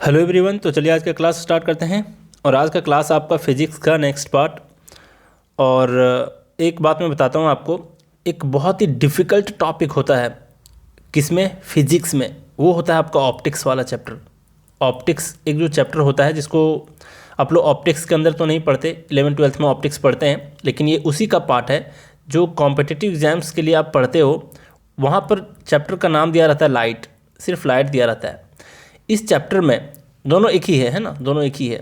Hello everyone. तो चलिए आज का क्लास स्टार्ट करते हैं। और आज का क्लास आपका फिजिक्स का नेक्स्ट पार्ट। और एक बात मैं बताता हूँ आपको, एक बहुत ही डिफ़िकल्ट टॉपिक होता है किसमें, फिजिक्स में। वो होता है आपका ऑप्टिक्स वाला चैप्टर। ऑप्टिक्स एक जो चैप्टर होता है जिसको आप लोग ऑप्टिक्स के अंदर तो नहीं पढ़ते, 11th-12th में ऑप्टिक्स पढ़ते हैं, लेकिन ये उसी का पार्ट है जो कॉम्पिटिटिव एग्जाम्स के लिए आप पढ़ते हो। वहाँ पर चैप्टर का नाम दिया रहता है लाइट, सिर्फ लाइट दिया रहता है। इस चैप्टर में दोनों एक ही है ना, दोनों एक ही है।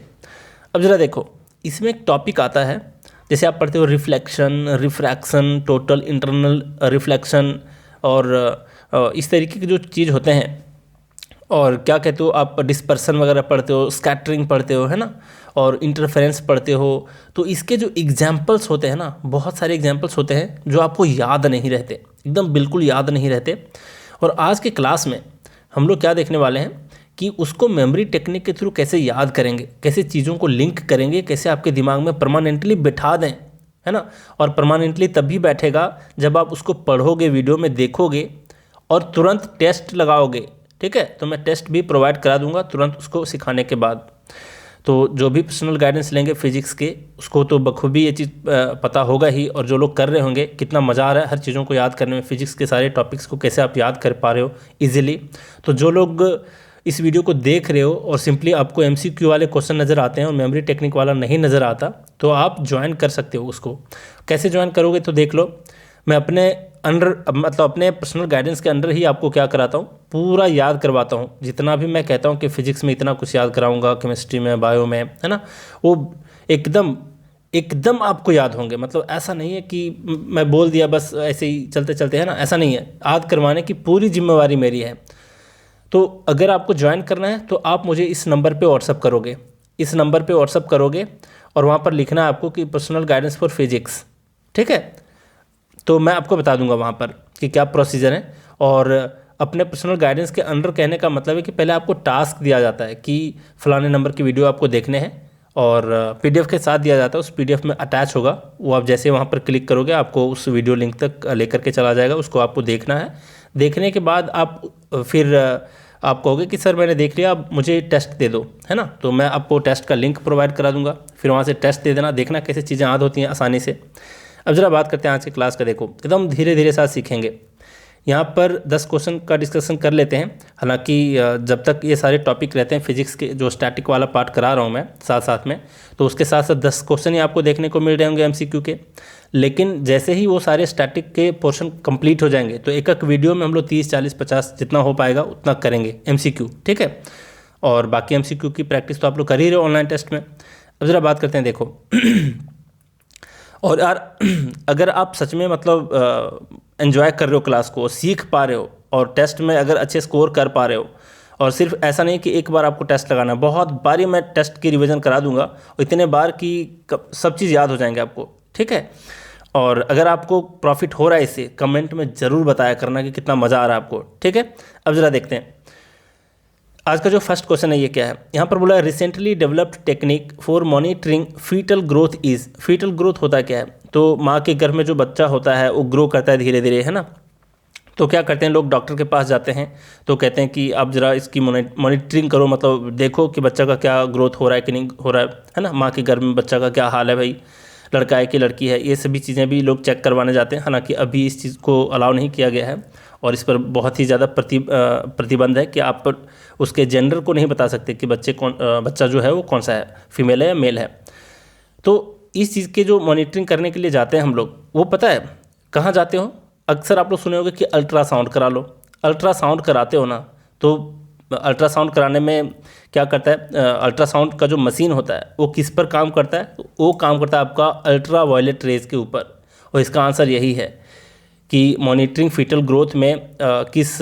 अब ज़रा देखो, इसमें एक टॉपिक आता है, जैसे आप पढ़ते हो reflection, refraction, total internal reflection और इस तरीके के जो चीज़ होते हैं। और क्या कहते हो आप, डिस्पर्सन वगैरह पढ़ते हो, स्कैटरिंग पढ़ते हो, है ना, और इंटरफेरेंस पढ़ते हो। तो इसके जो एग्जाम्पल्स होते हैं ना, बहुत सारे एग्जाम्पल्स होते हैं जो आपको याद नहीं रहते, एकदम बिल्कुल याद नहीं रहते। और आज के क्लास में हम लोग क्या देखने वाले हैं कि उसको मेमोरी टेक्निक के थ्रू कैसे याद करेंगे, कैसे चीज़ों को लिंक करेंगे, कैसे आपके दिमाग में परमानेंटली बिठा दें, है ना। और परमानेंटली तभी बैठेगा जब आप उसको पढ़ोगे, वीडियो में देखोगे और तुरंत टेस्ट लगाओगे। ठीक है, तो मैं टेस्ट भी प्रोवाइड करा दूंगा तुरंत उसको सिखाने के बाद। तो जो भी पर्सनल गाइडेंस लेंगे फिजिक्स के, उसको तो बखूबी ये चीज़ पता होगा ही। और जो लोग कर रहे होंगे, कितना मज़ा आ रहा है हर चीज़ों को याद करने में, फिजिक्स के सारे टॉपिक्स को कैसे आप याद कर पा रहे हो ईजिली। तो जो लोग इस वीडियो को देख रहे हो और सिंपली आपको MCQ वाले क्वेश्चन नज़र आते हैं और मेमोरी टेक्निक वाला नहीं नज़र आता, तो आप ज्वाइन कर सकते हो उसको। कैसे ज्वाइन करोगे तो देख लो, मैं अपने अंडर मतलब अपने पर्सनल गाइडेंस के अंडर ही आपको क्या कराता हूँ, पूरा याद करवाता हूँ। जितना भी मैं कहता हूँ कि फिजिक्स में इतना कुछ याद कराऊंगा, केमिस्ट्री में, बायो में, है ना, वो एकदम एकदम आपको याद होंगे। मतलब ऐसा नहीं है कि मैं बोल दिया बस ऐसे ही चलते चलते, है ना, ऐसा नहीं है। याद करवाने की पूरी जिम्मेवारी मेरी है। तो अगर आपको ज्वाइन करना है तो आप मुझे इस नंबर पे व्हाट्सअप करोगे, इस नंबर पे व्हाट्सअप करोगे और वहाँ पर लिखना है आपको कि पर्सनल गाइडेंस फॉर फिजिक्स। ठीक है, तो मैं आपको बता दूंगा वहाँ पर कि क्या प्रोसीजर है। और अपने पर्सनल गाइडेंस के अंडर कहने का मतलब है कि पहले आपको टास्क दिया जाता है कि फ़लाने नंबर की वीडियो आपको देखने हैं, और PDF के साथ दिया जाता है, उस PDF में अटैच होगा वो। आप जैसे वहाँ पर क्लिक करोगे आपको उस वीडियो लिंक तक लेकर के चला जाएगा, उसको आपको देखना है। देखने के बाद आप फिर आप कहोगे कि सर मैंने देख लिया, अब मुझे टेस्ट दे दो, है ना। तो मैं आपको टेस्ट का लिंक प्रोवाइड करा दूंगा, फिर वहाँ से टेस्ट दे देना, देखना कैसे चीज़ें याद होती हैं आसानी से। अब ज़रा बात करते हैं आज की क्लास का। देखो, एकदम धीरे धीरे साथ सीखेंगे। यहाँ पर 10 क्वेश्चन का डिस्कशन कर लेते हैं। हालांकि जब तक ये सारे टॉपिक रहते हैं फिजिक्स के, जो स्टैटिक वाला पार्ट करा रहा हूँ मैं साथ साथ में, तो उसके साथ साथ 10 क्वेश्चन ही आपको देखने को मिल रहे होंगे MCQ के। लेकिन जैसे ही वो सारे स्टैटिक के पोर्शन कंप्लीट हो जाएंगे तो एक एक वीडियो में हम लोग 30, 40, 50 जितना हो पाएगा उतना करेंगे MCQ। ठीक है, और बाकी MCQ की प्रैक्टिस तो आप लोग कर ही रहे हो ऑनलाइन टेस्ट में। अब ज़रा बात करते हैं। देखो और यार अगर आप सच में मतलब एंजॉय कर रहे हो क्लास को, सीख पा रहे हो और टेस्ट में अगर अच्छे स्कोर कर पा रहे हो, और सिर्फ ऐसा नहीं कि एक बार आपको टेस्ट लगाना है, बहुत बारी मैं टेस्ट की रिवीजन करा दूंगा और इतने बार कि सब चीज़ याद हो जाएंगे आपको। ठीक है, और अगर आपको प्रॉफिट हो रहा है इससे, कमेंट में ज़रूर बताया करना कि कितना मज़ा आ रहा है आपको। ठीक है, अब ज़रा देखते हैं आज का जो फर्स्ट क्वेश्चन है ये क्या है। यहाँ पर बोला है recently developed technique for monitoring foetal growth is. Foetal growth होता क्या है, तो माँ के गर्भ में जो बच्चा होता है वो ग्रो करता है धीरे धीरे, है ना। तो क्या करते हैं लोग, डॉक्टर के पास जाते हैं तो कहते हैं कि आप ज़रा इसकी मॉनिटरिंग करो, मतलब देखो कि बच्चा का क्या ग्रोथ हो रहा है कि नहीं हो रहा है ना। माँ के गर्भ में बच्चा का क्या हाल है भाई, लड़का है कि लड़की है, ये सभी चीज़ें भी लोग चेक करवाने जाते हैं। हालांकि अभी इस चीज़ को अलाउ नहीं किया गया है और इस पर बहुत ही ज़्यादा प्रतिबंध है कि आप उसके जेंडर को नहीं बता सकते कि बच्चा जो है वो कौन सा है, फीमेल है या मेल है। तो इस चीज़ के जो मॉनिटरिंग करने के लिए जाते हैं हम लोग, वो पता है कहाँ जाते हो, अक्सर आप लोग सुने होंगे कि अल्ट्रासाउंड करा लो। अल्ट्रासाउंड कराते हो ना, तो अल्ट्रासाउंड कराने में क्या करता है, अल्ट्रासाउंड का जो मशीन होता है वो किस पर काम करता है, तो वो काम करता है आपका अल्ट्रा वायलेट रेज के ऊपर। और इसका आंसर यही है कि मॉनिटरिंग फीटल ग्रोथ में किस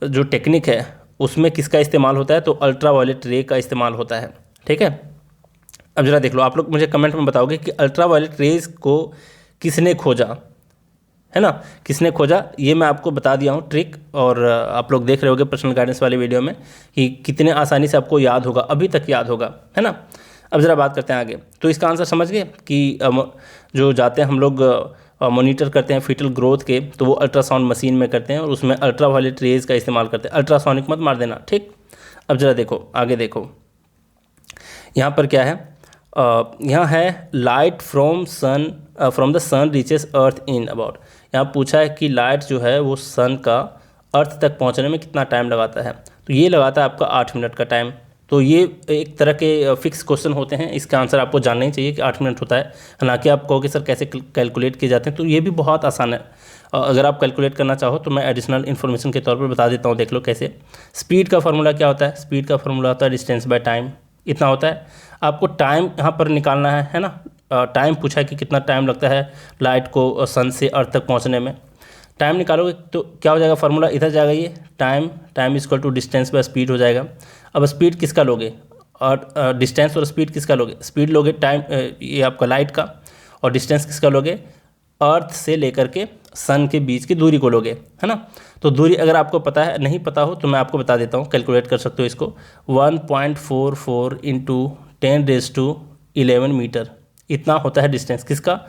जो टेक्निक है उसमें किसका इस्तेमाल होता है, तो अल्ट्रा वायलेट रे का इस्तेमाल होता है। ठीक है, अब ज़रा देख लो, आप लोग मुझे कमेंट में बताओगे कि अल्ट्रा वायलेट रेज को किसने खोजा, है ना, किसने खोजा। ये मैं आपको बता दिया हूँ ट्रिक, और आप लोग देख रहे होगे पर्सनल गाइडेंस वाले वीडियो में कि कितने आसानी से आपको याद होगा, अभी तक याद होगा, है ना। अब ज़रा बात करते हैं आगे। तो इसका आंसर समझ गए कि जो जाते हैं हम लोग मॉनिटर करते हैं फीटल ग्रोथ के, तो वो अल्ट्रासाउंड मशीन में करते हैं और उसमें अल्ट्रा वायलेट रेज का इस्तेमाल करते हैं। अल्ट्रासोनिक मत मार देना, ठीक। अब ज़रा देखो आगे देखो, यहाँ पर क्या है, यहाँ है light from the sun reaches earth in about. यहाँ पूछा है कि लाइट जो है वो सन का अर्थ तक पहुँचने में कितना टाइम लगाता है, तो ये लगाता है आपका 8 मिनट का टाइम। तो ये एक तरह के फिक्स क्वेश्चन होते हैं, इसका आंसर आपको जानना ही चाहिए कि 8 मिनट होता है। हालांकि आप कहोगे सर कैसे कैलकुलेट किए जाते हैं, तो ये भी बहुत आसान है। अगर आप कैलकुलेट करना चाहो तो मैं एडिशनल इन्फॉर्मेशन के तौर पर बता देता हूँ, देख लो कैसे। स्पीड का फार्मूला क्या होता है, स्पीड का फार्मूला होता है डिस्टेंस बाय टाइम, इतना होता है। आपको टाइम यहाँ पर निकालना है ना, टाइम पूछा है कि कितना टाइम लगता है लाइट को सन से अर्थ तक पहुँचने में। टाइम निकालोगे तो क्या हो जाएगा, फार्मूला इधर जाएगा, ये time equal to distance by speed हो जाएगा। अब स्पीड किसका लोगे, और डिस्टेंस और स्पीड किसका लोगे, स्पीड लोगे टाइम ये आपका लाइट का, और डिस्टेंस किसका लोगे, अर्थ से लेकर के सन के बीच की दूरी को लोगे, है ना। तो दूरी अगर आपको पता है, नहीं पता हो तो मैं आपको बता देता हूँ, कैलकुलेट कर सकते हो इसको। 1.44 इंटू 10⁻11 मीटर, इतना होता है डिस्टेंस किसका,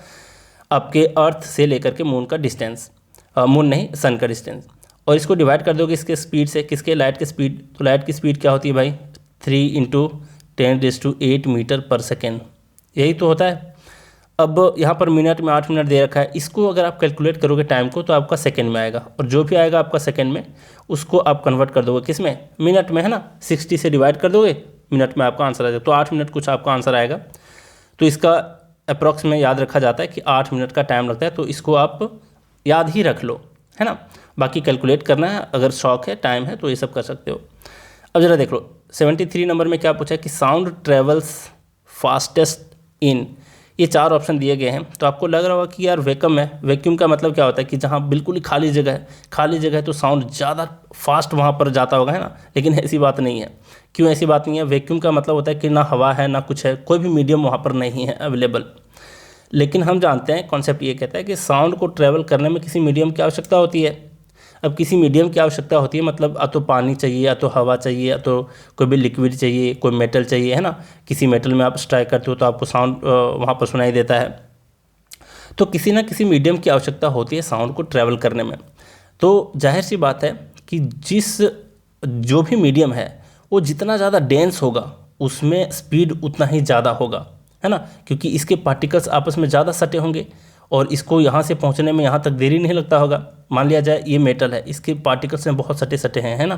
आपके अर्थ से लेकर के मून का डिस्टेंस, मून नहीं सन का डिस्टेंस। और इसको डिवाइड कर दोगे इसके स्पीड से, किसके, लाइट की स्पीड। तो लाइट की स्पीड क्या होती है भाई, 3 इंटू 10⁸ मीटर पर सेकेंड, यही तो होता है। अब यहाँ पर मिनट में 8 मिनट दे रखा है, इसको अगर आप कैलकुलेट करोगे टाइम को तो आपका सेकंड में आएगा, और जो भी आएगा आपका सेकंड में उसको आप कन्वर्ट कर दोगे किस में, मिनट में, है ना। 60 से डिवाइड कर दोगे, मिनट में आपका आंसर आ जाएगा। तो 8 मिनट कुछ आपका आंसर आएगा। तो इसका अप्रॉक्स में याद रखा जाता है कि 8 मिनट का टाइम लगता है, तो इसको आप याद ही रख लो, है ना। बाकी कैलकुलेट करना है, अगर शौक है, टाइम है, तो ये सब कर सकते हो। अब जरा देख लो 73 नंबर में क्या पूछा है कि साउंड ट्रेवल्स फास्टेस्ट इन, ये 4 ऑप्शन दिए गए हैं। तो आपको लग रहा होगा कि यार वैक्यूम है, वैक्यूम का मतलब क्या होता है कि जहाँ बिल्कुल ही खाली जगह है, खाली जगह है तो साउंड ज़्यादा फास्ट वहाँ पर जाता होगा, है ना। लेकिन ऐसी बात नहीं है। क्यों ऐसी बात नहीं है, वैक्यूम का मतलब होता है कि ना हवा है ना कुछ है, कोई भी मीडियम वहाँ पर नहीं है अवेलेबल। लेकिन हम जानते हैं कॉन्सेप्ट ये कहता है कि साउंड को ट्रैवल करने में किसी मीडियम की आवश्यकता होती है। अब किसी मीडियम की आवश्यकता होती है मतलब या तो पानी चाहिए, या तो हवा चाहिए, या तो कोई भी लिक्विड चाहिए, कोई मेटल चाहिए, है ना। किसी मेटल में आप स्ट्राइक करते हो तो आपको साउंड वहाँ पर सुनाई देता है। तो किसी ना किसी मीडियम की आवश्यकता होती है साउंड को ट्रैवल करने में। तो जाहिर सी बात है कि जो भी मीडियम है वो जितना ज़्यादा डेंस होगा उसमें स्पीड उतना ही ज़्यादा होगा, है ना। क्योंकि इसके पार्टिकल्स आपस में ज़्यादा सटे होंगे और इसको यहाँ से पहुँचने में यहाँ तक देरी नहीं लगता होगा। मान लिया जाए ये मेटल है, इसके पार्टिकल्स में बहुत सटे सटे हैं, है ना।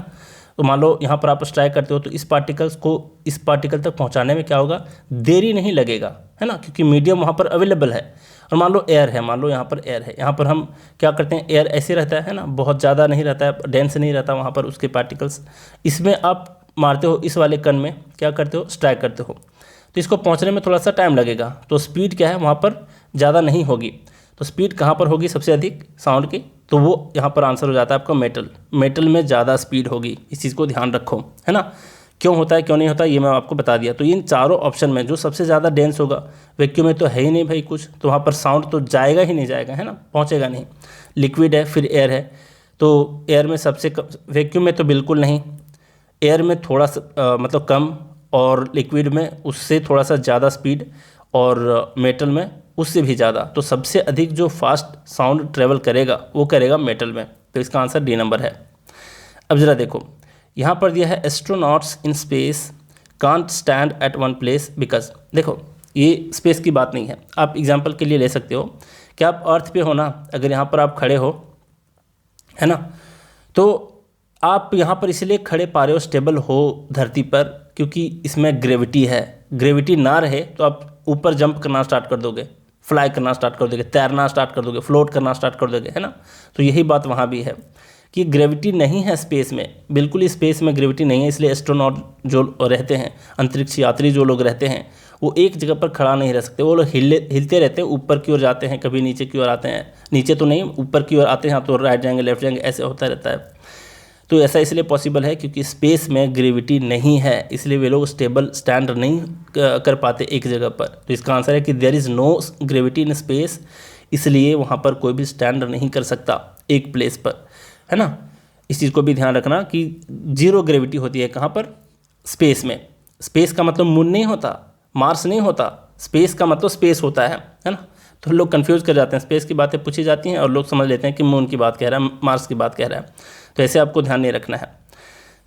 तो मान लो यहाँ पर आप स्ट्राइक करते हो तो इस पार्टिकल्स को इस पार्टिकल तक पहुँचाने में क्या होगा, देरी नहीं लगेगा, है ना, क्योंकि मीडियम वहाँ पर अवेलेबल है। और मान लो एयर है, मान लो यहाँ पर एयर है, यहाँ पर हम क्या करते हैं, एयर ऐसे रहता है ना, बहुत ज़्यादा नहीं रहता है, डेंस नहीं रहता वहाँ पर उसके पार्टिकल्स। इसमें आप मारते हो, इस वाले कण में क्या करते हो, स्ट्राइक करते हो, तो इसको पहुँचने में थोड़ा सा टाइम लगेगा। तो स्पीड क्या है वहाँ पर ज़्यादा नहीं होगी। तो स्पीड कहाँ पर होगी सबसे अधिक साउंड की, तो वो यहाँ पर आंसर हो जाता है आपका मेटल में ज़्यादा स्पीड होगी। इस चीज़ को ध्यान रखो, है ना। क्यों होता है क्यों नहीं होता ये मैं आपको बता दिया। तो इन चारों ऑप्शन में जो सबसे ज़्यादा डेंस होगा, वैक्यूम में तो है ही नहीं भाई कुछ, तो वहाँ पर साउंड तो जाएगा ही नहीं जाएगा, है ना, पहुँचेगा नहीं। लिक्विड है, फिर एयर है, तो एयर में सबसे कम, वैक्यूम में तो बिल्कुल नहीं, एयर में थोड़ा सा मतलब कम, और लिक्विड में उससे थोड़ा सा ज़्यादा स्पीड, और मेटल में उससे भी ज़्यादा। तो सबसे अधिक जो फास्ट साउंड ट्रेवल करेगा वो करेगा मेटल में। तो इसका आंसर डी नंबर है। अब ज़रा देखो यहाँ पर दिया है astronauts in space can't stand at one place because. देखो ये स्पेस की बात नहीं है, आप एग्जांपल के लिए ले सकते हो कि आप अर्थ पे हो ना, अगर यहाँ पर आप खड़े हो, है ना, तो आप यहाँ पर इसलिए खड़े पा रहे हो, स्टेबल हो धरती पर, क्योंकि इसमें ग्रेविटी है। ग्रेविटी ना रहे तो आप ऊपर जंप करना स्टार्ट कर दोगे, फ्लाई करना स्टार्ट कर दोगे, तैरना स्टार्ट कर दोगे, फ्लोट करना स्टार्ट कर दोगे, है ना। तो यही बात वहाँ भी है कि ग्रेविटी नहीं है स्पेस में, बिल्कुल ही स्पेस में ग्रेविटी नहीं है। इसलिए एस्ट्रोनॉट जो रहते हैं, अंतरिक्ष यात्री जो लोग रहते हैं, वो एक जगह पर खड़ा नहीं रह सकते। वो लोग हिलते रहते हैं, ऊपर की ओर जाते हैं, कभी नीचे की ओर आते हैं, नीचे तो नहीं ऊपर की ओर आते हैं, तो राइट जाएंगे लेफ्ट जाएंगे, ऐसे होता रहता है। तो ऐसा इसलिए पॉसिबल है क्योंकि स्पेस में ग्रेविटी नहीं है, इसलिए वे लोग स्टेबल स्टैंड नहीं कर पाते एक जगह पर। तो इसका आंसर है कि there is no gravity in space, इसलिए वहाँ पर कोई भी स्टैंड नहीं कर सकता एक प्लेस पर, है ना। इस चीज़ को भी ध्यान रखना कि जीरो ग्रेविटी होती है कहाँ पर, स्पेस में। स्पेस का मतलब मून नहीं होता, मार्स नहीं होता, स्पेस का मतलब स्पेस होता है ना। तो लोग कंफ्यूज कर जाते हैं, स्पेस की बातें पूछी जाती हैं और लोग समझ लेते हैं कि मून की बात कह रहा है, मार्स की बात कह रहा है। तो ऐसे आपको ध्यान नहीं रखना है।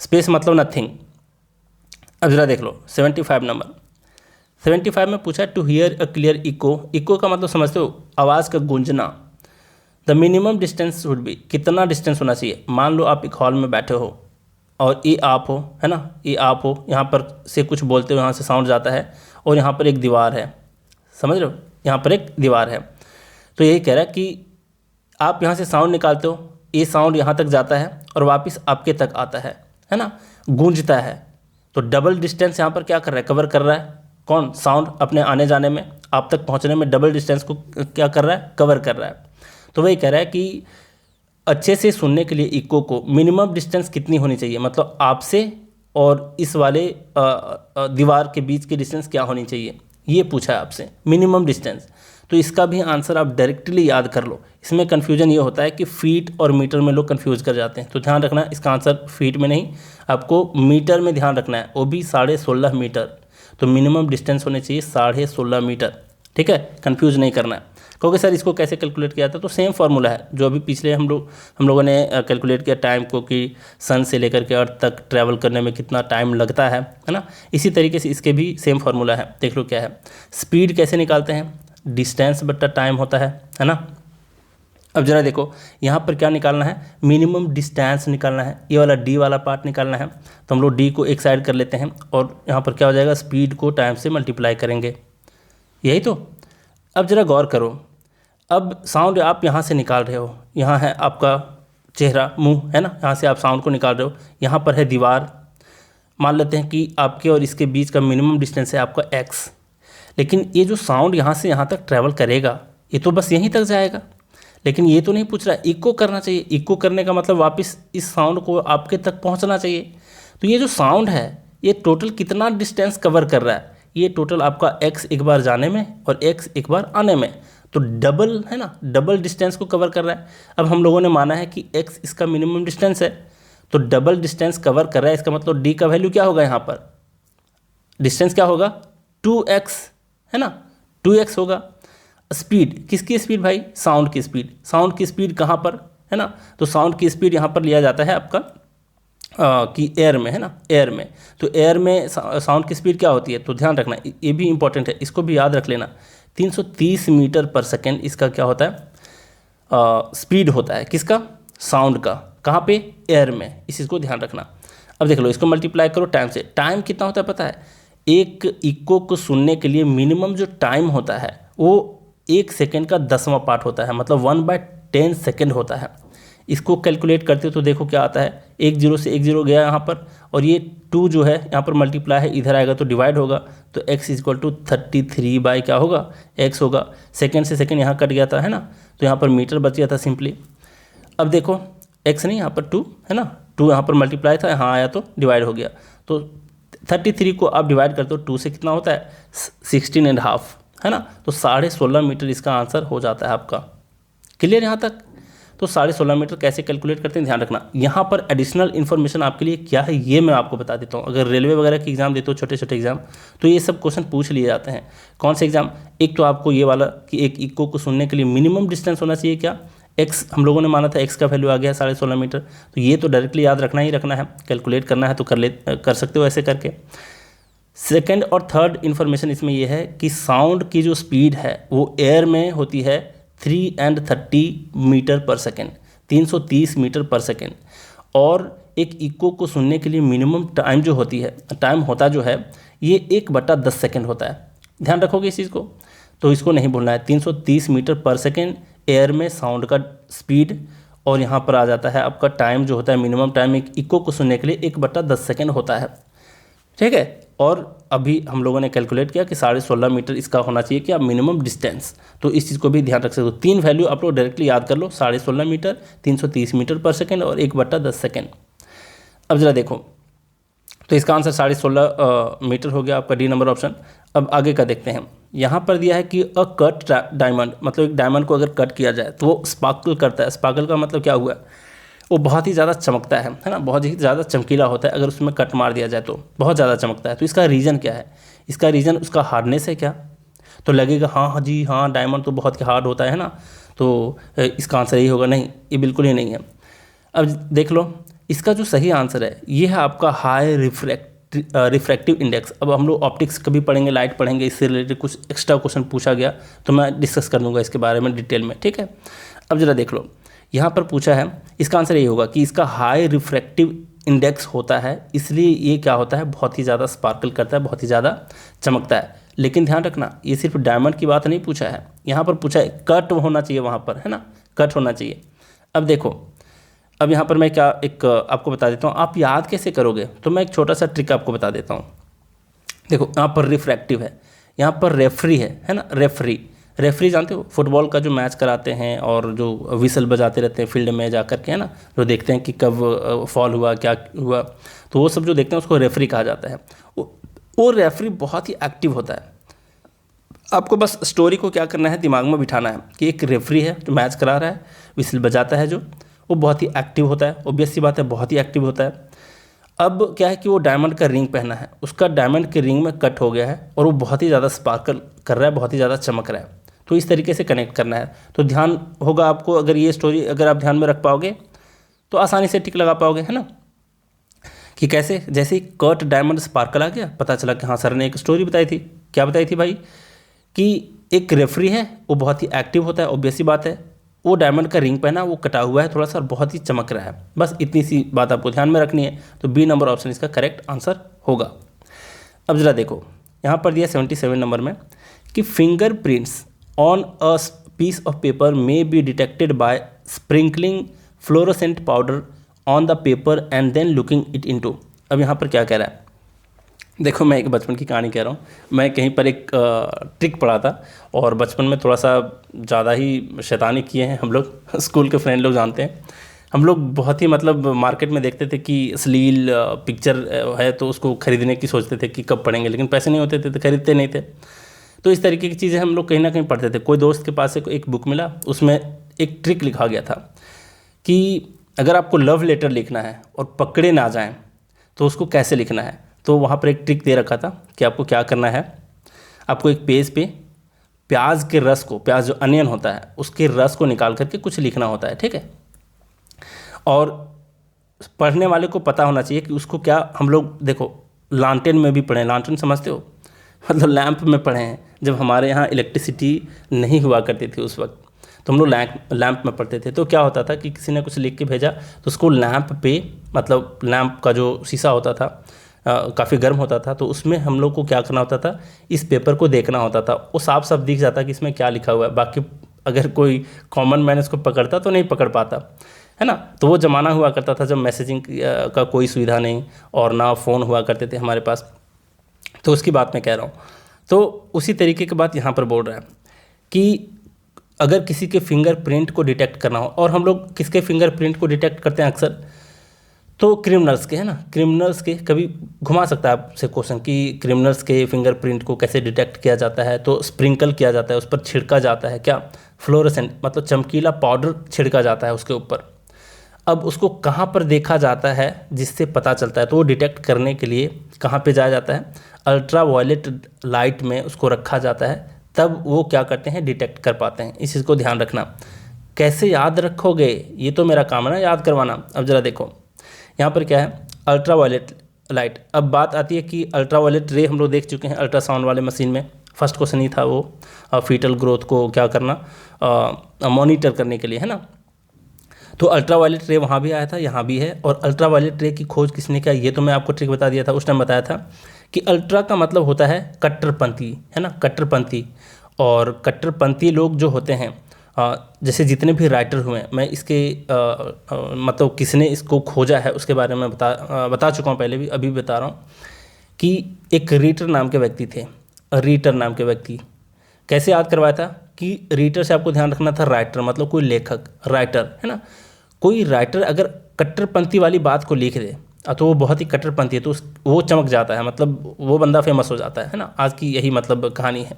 स्पेस मतलब नथिंग, अब ज़रा देख लो 75 नंबर। 75 में पूछा to hear a clear echo. Echo का मतलब समझते हो, आवाज़ का गूंजना। The minimum distance would be, कितना डिस्टेंस होना चाहिए। मान लो आप एक हॉल में बैठे हो और ये आप हो, है ना, ये आप हो, यहाँ पर से कुछ बोलते हो, यहाँ से साउंड जाता है और यहाँ पर एक दीवार है, समझ रहे हो, यहाँ पर एक दीवार है। तो यही कह रहा है कि आप यहाँ से साउंड निकालते हो, ये साउंड यहाँ तक जाता है और वापस आपके तक आता है ना, गूंजता है। तो डबल डिस्टेंस यहाँ पर क्या कर रहा है, कवर कर रहा है। कौन? साउंड अपने आने जाने में, आप तक पहुँचने में डबल डिस्टेंस को क्या कर रहा है, कवर कर रहा है। तो वही कह रहा है कि अच्छे से सुनने के लिए इको को मिनिमम डिस्टेंस कितनी होनी चाहिए, मतलब आपसे और इस वाले दीवार के बीच की डिस्टेंस क्या होनी चाहिए, ये पूछा है आपसे, मिनिमम डिस्टेंस। तो इसका भी आंसर आप डायरेक्टली याद कर लो। इसमें कन्फ्यूजन ये होता है कि फीट और मीटर में लोग कन्फ्यूज़ कर जाते हैं, तो ध्यान रखना इसका आंसर फीट में नहीं, आपको मीटर में ध्यान रखना है, वो भी 16.5 मीटर। तो मिनिमम डिस्टेंस होने चाहिए 16.5 मीटर, ठीक है, कन्फ्यूज़ नहीं करना है। क्योंकि सर इसको कैसे कैलकुलेट किया था, तो सेम फार्मूला है जो अभी पिछले हम लोगों ने कैलकुलेट किया टाइम को, कि सन से लेकर के अर्थ तक ट्रैवल करने में कितना टाइम लगता है ना। इसी तरीके से इसके भी सेम फार्मूला है। देख लो क्या है, स्पीड कैसे निकालते हैं, डिस्टेंस बट्टा टाइम होता है ना। अब जरा देखो यहाँ पर क्या निकालना है, मिनिमम डिस्टेंस निकालना है, ये वाला डी वाला पार्ट निकालना है। तो हम लोग डी को एक साइड कर लेते हैं और यहाँ पर क्या हो जाएगा, स्पीड को टाइम से मल्टीप्लाई करेंगे, यही तो। अब जरा गौर करो, अब साउंड आप यहाँ से निकाल रहे हो, यहाँ है आपका चेहरा, मुंह, है ना, यहाँ से आप साउंड को निकाल रहे हो, यहाँ पर है दीवार। मान लेते हैं कि आपके और इसके बीच का मिनिमम डिस्टेंस है आपका x, लेकिन ये जो साउंड यहाँ से यहाँ तक ट्रैवल करेगा ये तो बस यहीं तक जाएगा। लेकिन ये तो नहीं पूछ रहा, इको करना चाहिए। इको करने का मतलब वापस इस साउंड को आपके तक पहुँचना चाहिए। तो ये जो साउंड है ये टोटल कितना डिस्टेंस कवर कर रहा है, ये टोटल आपका x एक बार जाने में और x एक बार आने में, तो डबल है ना, डबल डिस्टेंस को कवर कर रहा है। अब हम लोगों ने माना है कि x इसका मिनिमम डिस्टेंस है, तो डबल डिस्टेंस कवर कर रहा है, इसका मतलब d का वैल्यू क्या होगा, यहाँ पर डिस्टेंस क्या होगा, 2x, है ना, 2x होगा। स्पीड, किसकी स्पीड भाई, साउंड की स्पीड। साउंड की स्पीड कहाँ पर, है ना, तो साउंड की स्पीड यहाँ पर लिया जाता है आपका कि एयर में, है ना, एयर में। तो एयर में साउंड की स्पीड क्या होती है, तो ध्यान रखना, ये भी इंपॉर्टेंट है, इसको भी याद रख लेना। 330 मीटर पर सेकेंड इसका क्या होता है, स्पीड होता है, किसका, साउंड का। कहाँ पे, एयर में, इस चीज़ को ध्यान रखना। अब देख लो, इसको मल्टीप्लाई करो टाइम से। टाइम कितना होता है पता है, एक इको को सुनने के लिए मिनिमम जो टाइम होता है वो 1 सेकेंड का 10वां पार्ट होता है, मतलब 1/10 सेकेंड होता है। इसको कैलकुलेट करते हो तो देखो क्या आता है, 1 0 से 1 0 गया यहाँ पर, और ये 2 जो है यहाँ पर मल्टीप्लाई है, इधर आएगा तो डिवाइड होगा, तो x = 33 बाई क्या होगा, x होगा। सेकेंड से सेकेंड यहाँ कट गया था, है ना, तो यहाँ पर मीटर बच गया था सिंपली। अब देखो x नहीं, यहाँ पर 2 है ना, 2 यहाँ पर मल्टीप्लाई था, यहाँ आया तो डिवाइड हो गया। तो 33 को आप डिवाइड करते हो 2 से, कितना होता है 16.5, है ना, तो 16.5 मीटर इसका आंसर हो जाता है आपका। क्लियर यहाँ तक। तो 16.5 मीटर कैसे कैलकुलेट करते हैं, ध्यान रखना। यहाँ पर एडिशनल इन्फॉर्मेशन आपके लिए क्या है ये मैं आपको बता देता हूँ। अगर रेलवे वगैरह की एग्जाम देते हो, छोटे छोटे एग्जाम, तो ये सब क्वेश्चन पूछ लिए जाते हैं। कौन से एग्जाम, एक तो आपको ये वाला कि एक इको को सुनने के लिए मिनिमम डिस्टेंस होना चाहिए क्या, x हम लोगों ने माना था, x का वैल्यू आ गया 16.5 मीटर। तो ये तो डायरेक्टली याद रखना ही रखना है, कैलकुलेट करना है तो कर सकते हो ऐसे करके। सेकेंड और थर्ड इन्फॉर्मेशन इसमें यह है कि साउंड की जो स्पीड है वो एयर में होती है 330 मीटर पर सेकेंड, 330 मीटर पर सेकेंड। और एक इको को सुनने के लिए मिनिमम टाइम जो होती है, टाइम होता जो है ये 1/10 सेकेंड होता है। ध्यान रखोगे इस चीज़ को, तो इसको नहीं भूलना है। 330 मीटर पर सेकेंड एयर में साउंड का स्पीड, और यहाँ पर आ जाता है आपका टाइम जो होता है, मिनिमम टाइम एक इको को सुनने के लिए 1/10 सेकेंड होता है, ठीक है। और अभी हम लोगों ने कैलकुलेट किया कि 16.5 मीटर इसका होना चाहिए क्या, मिनिमम डिस्टेंस। तो इस चीज़ को भी ध्यान रख सकते हो। 3 वैल्यू आप लोग डायरेक्टली याद कर लो, 16.5 मीटर, 330 मीटर पर सेकेंड और 1/10 सेकेंड। अब जरा देखो, तो इसका आंसर 16.5 मीटर हो गया आपका, डी नंबर ऑप्शन। अब आगे का देखते हैं। यहाँ पर दिया है कि अ कट डायमंड, मतलब एक डायमंड को अगर कट किया जाए तो वो स्पार्कल करता है। स्पार्कल का मतलब क्या हुआ, वो बहुत ही ज़्यादा चमकता है ना, बहुत ही ज़्यादा चमकीला होता है। अगर उसमें कट मार दिया जाए तो बहुत ज़्यादा चमकता है। तो इसका रीज़न क्या है, इसका रीज़न उसका हार्डनेस है क्या। तो लगेगा हाँ जी हाँ, डायमंड तो बहुत हार्ड होता है ना, तो इसका आंसर यही होगा। नहीं, ये बिल्कुल ही नहीं है। अब देख लो, इसका जो सही आंसर है ये है आपका हाई रिफ्रैक्टिव इंडेक्स। अब हम लोग ऑप्टिक्स कभी पढ़ेंगे, लाइट पढ़ेंगे, इससे रिलेटेड कुछ एक्स्ट्रा क्वेश्चन पूछा गया तो मैं डिस्कस कर दूंगा इसके बारे में डिटेल में, ठीक है। अब जरा देख लो, यहाँ पर पूछा है, इसका आंसर ये होगा कि इसका हाई रिफ्रैक्टिव इंडेक्स होता है, इसलिए ये क्या होता है, बहुत ही ज़्यादा स्पार्कल करता है, बहुत ही ज़्यादा चमकता है। लेकिन ध्यान रखना, ये सिर्फ डायमंड की बात नहीं पूछा है, यहाँ पर पूछा है कट होना चाहिए, वहाँ पर है ना, कट होना चाहिए। अब देखो, अब यहाँ पर मैं क्या एक आपको बता देता हूँ, आप याद कैसे करोगे, तो मैं एक छोटा सा ट्रिक आपको बता देता हूँ। देखो यहाँ पर रिफ्रैक्टिव है, यहाँ पर रेफरी है ना, रेफरी जानते हो, फुटबॉल का जो मैच कराते हैं और जो विसल बजाते रहते हैं फील्ड में जा कर के, है ना, जो देखते हैं कि कब फॉल हुआ, क्या हुआ, तो वो सब जो देखते हैं उसको रेफरी कहा जाता है। वो रेफरी बहुत ही एक्टिव होता है। आपको बस स्टोरी को क्या करना है, दिमाग में बिठाना है कि एक रेफरी है जो मैच करा रहा है, विसल बजाता है, जो वो बहुत ही एक्टिव होता है, ऑब्वियस सी बात है, बहुत ही एक्टिव होता है। अब क्या है कि वो डायमंड का रिंग पहना है, उसका डायमंड के रिंग में कट हो गया है और वो बहुत ही ज़्यादा स्पार्कल कर रहा है, बहुत ही ज़्यादा चमक रहा है। तो इस तरीके से कनेक्ट करना है, तो ध्यान होगा आपको, अगर ये स्टोरी अगर आप ध्यान में रख पाओगे तो आसानी से टिक लगा पाओगे, है ना, कि कैसे, जैसे ही कट डायमंड स्पार्कल आ गया, पता चला कि हाँ सर ने एक स्टोरी बताई थी। क्या बताई थी भाई, कि एक रेफरी है, वो बहुत ही एक्टिव होता है, ऑब्वियस सी बात है, वो डायमंड का रिंग पहना, वो कटा हुआ है थोड़ा सा और बहुत ही चमक रहा है। बस इतनी सी बात आपको ध्यान में रखनी है, तो बी नंबर ऑप्शन इसका करेक्ट आंसर होगा। अब जरा देखो, यहाँ पर दिया 77 नंबर में कि fingerprints on a piece of paper may be detected by sprinkling fluorescent powder on the paper and then looking it into. अब यहाँ पर क्या कह रहा है, देखो मैं एक बचपन की कहानी कह रहा हूँ। मैं कहीं पर एक ट्रिक पढ़ा था और बचपन में थोड़ा सा ज़्यादा ही शैतानी किए हैं हम लोग, स्कूल के फ्रेंड लोग जानते हैं। हम लोग बहुत ही मतलब मार्केट में देखते थे कि अश्लील पिक्चर है तो उसको ख़रीदने की सोचते थे कि कब पढ़ेंगे, लेकिन पैसे नहीं होते थे तो खरीदते नहीं थे। तो इस तरीके की चीज़ें हम लोग कहीं ना कहीं पढ़ते थे। कोई दोस्त के पास एक बुक मिला, उसमें एक ट्रिक लिखा गया था कि अगर आपको लव लेटर लिखना है और पकड़े ना जाएं तो उसको कैसे लिखना है। तो वहाँ पर एक ट्रिक दे रखा था कि आपको क्या करना है, आपको एक पेज पे प्याज के रस को, प्याज जो अनियन होता है उसके रस को निकाल करके कुछ लिखना होता है, ठीक है। और पढ़ने वाले को पता होना चाहिए कि उसको क्या, हम लोग देखो लालटेन में भी पढ़े, लालटेन समझते हो, मतलब लैंप में पढ़े हैं। जब हमारे यहाँ इलेक्ट्रिसिटी नहीं हुआ करती थी उस वक्त, तो हम लोग लैंप में पढ़ते थे। तो क्या होता था कि किसी ने कुछ लिख के भेजा तो उसको लैंप पे, मतलब लैंप का जो शीशा होता था काफ़ी गर्म होता था, तो उसमें हम लोग को क्या करना होता था, इस पेपर को देखना होता था। वो साफ साफ दिख जाता कि इसमें क्या लिखा हुआ है। बाकी अगर कोई कॉमन मैन इसको पकड़ता तो नहीं पकड़ पाता, है ना। तो वो ज़माना हुआ करता था जब मैसेजिंग का कोई सुविधा नहीं और ना फ़ोन हुआ करते थे हमारे पास, तो उसकी बात मैं कह रहा हूँ। तो उसी तरीके की बात यहाँ पर बोल रहा है कि अगर किसी के फिंगरप्रिंट को डिटेक्ट करना हो, और हम लोग किसके फिंगरप्रिंट को डिटेक्ट करते हैं अक्सर, तो क्रिमिनल्स के, है ना, क्रिमिनल्स के। कभी घुमा सकता है आपसे क्वेश्चन कि क्रिमिनल्स के फिंगरप्रिंट को कैसे डिटेक्ट किया जाता है, तो स्प्रिंकल किया जाता है, उस पर छिड़का जाता है क्या, फ्लोरोसेंट मतलब चमकीला पाउडर छिड़का जाता है उसके ऊपर। अब उसको कहाँ पर देखा जाता है जिससे पता चलता है, तो वो डिटेक्ट करने के लिए कहाँ पे जाया जाता है, अल्ट्रा वायलेट लाइट में उसको रखा जाता है, तब वो क्या करते हैं, डिटेक्ट कर पाते हैं। इस चीज़ को ध्यान रखना। कैसे याद रखोगे, ये तो मेरा काम है ना याद करवाना। अब ज़रा देखो यहाँ पर क्या है, अल्ट्रा वायलेट लाइट। अब बात आती है कि अल्ट्रा वायलेट रे हम लोग देख चुके हैं अल्ट्रासाउंड वाले मशीन में। फर्स्ट क्वेश्चन ही था वो, फीटल ग्रोथ को क्या करना, मॉनिटर करने के लिए, है ना। तो अल्ट्रा वायलेट रे वहाँ भी आया था, यहाँ भी है। और अल्ट्रा वायलेट रे की खोज किसने किया, ये तो मैं आपको ट्रिक बता दिया था, उस टाइम बताया था कि अल्ट्रा का मतलब होता है कट्टरपंथी, है ना, कट्टरपंथी। और कट्टरपंथी लोग जो होते हैं, जैसे जितने भी राइटर हुए, मैं इसके मतलब किसने इसको खोजा है उसके बारे में बता चुका हूँ पहले भी, अभी बता रहा हूँ कि एक रीटर नाम के व्यक्ति थे। रीटर नाम के व्यक्ति कैसे याद करवाया था कि रीटर से आपको ध्यान रखना था, राइटर मतलब कोई लेखक, राइटर, है ना। कोई राइटर अगर कट्टरपंथी वाली बात को लिख दे तो वो बहुत ही कट्टरपंथी है, तो वो चमक जाता है, मतलब वो बंदा फेमस हो जाता है ना। आज की यही मतलब कहानी है।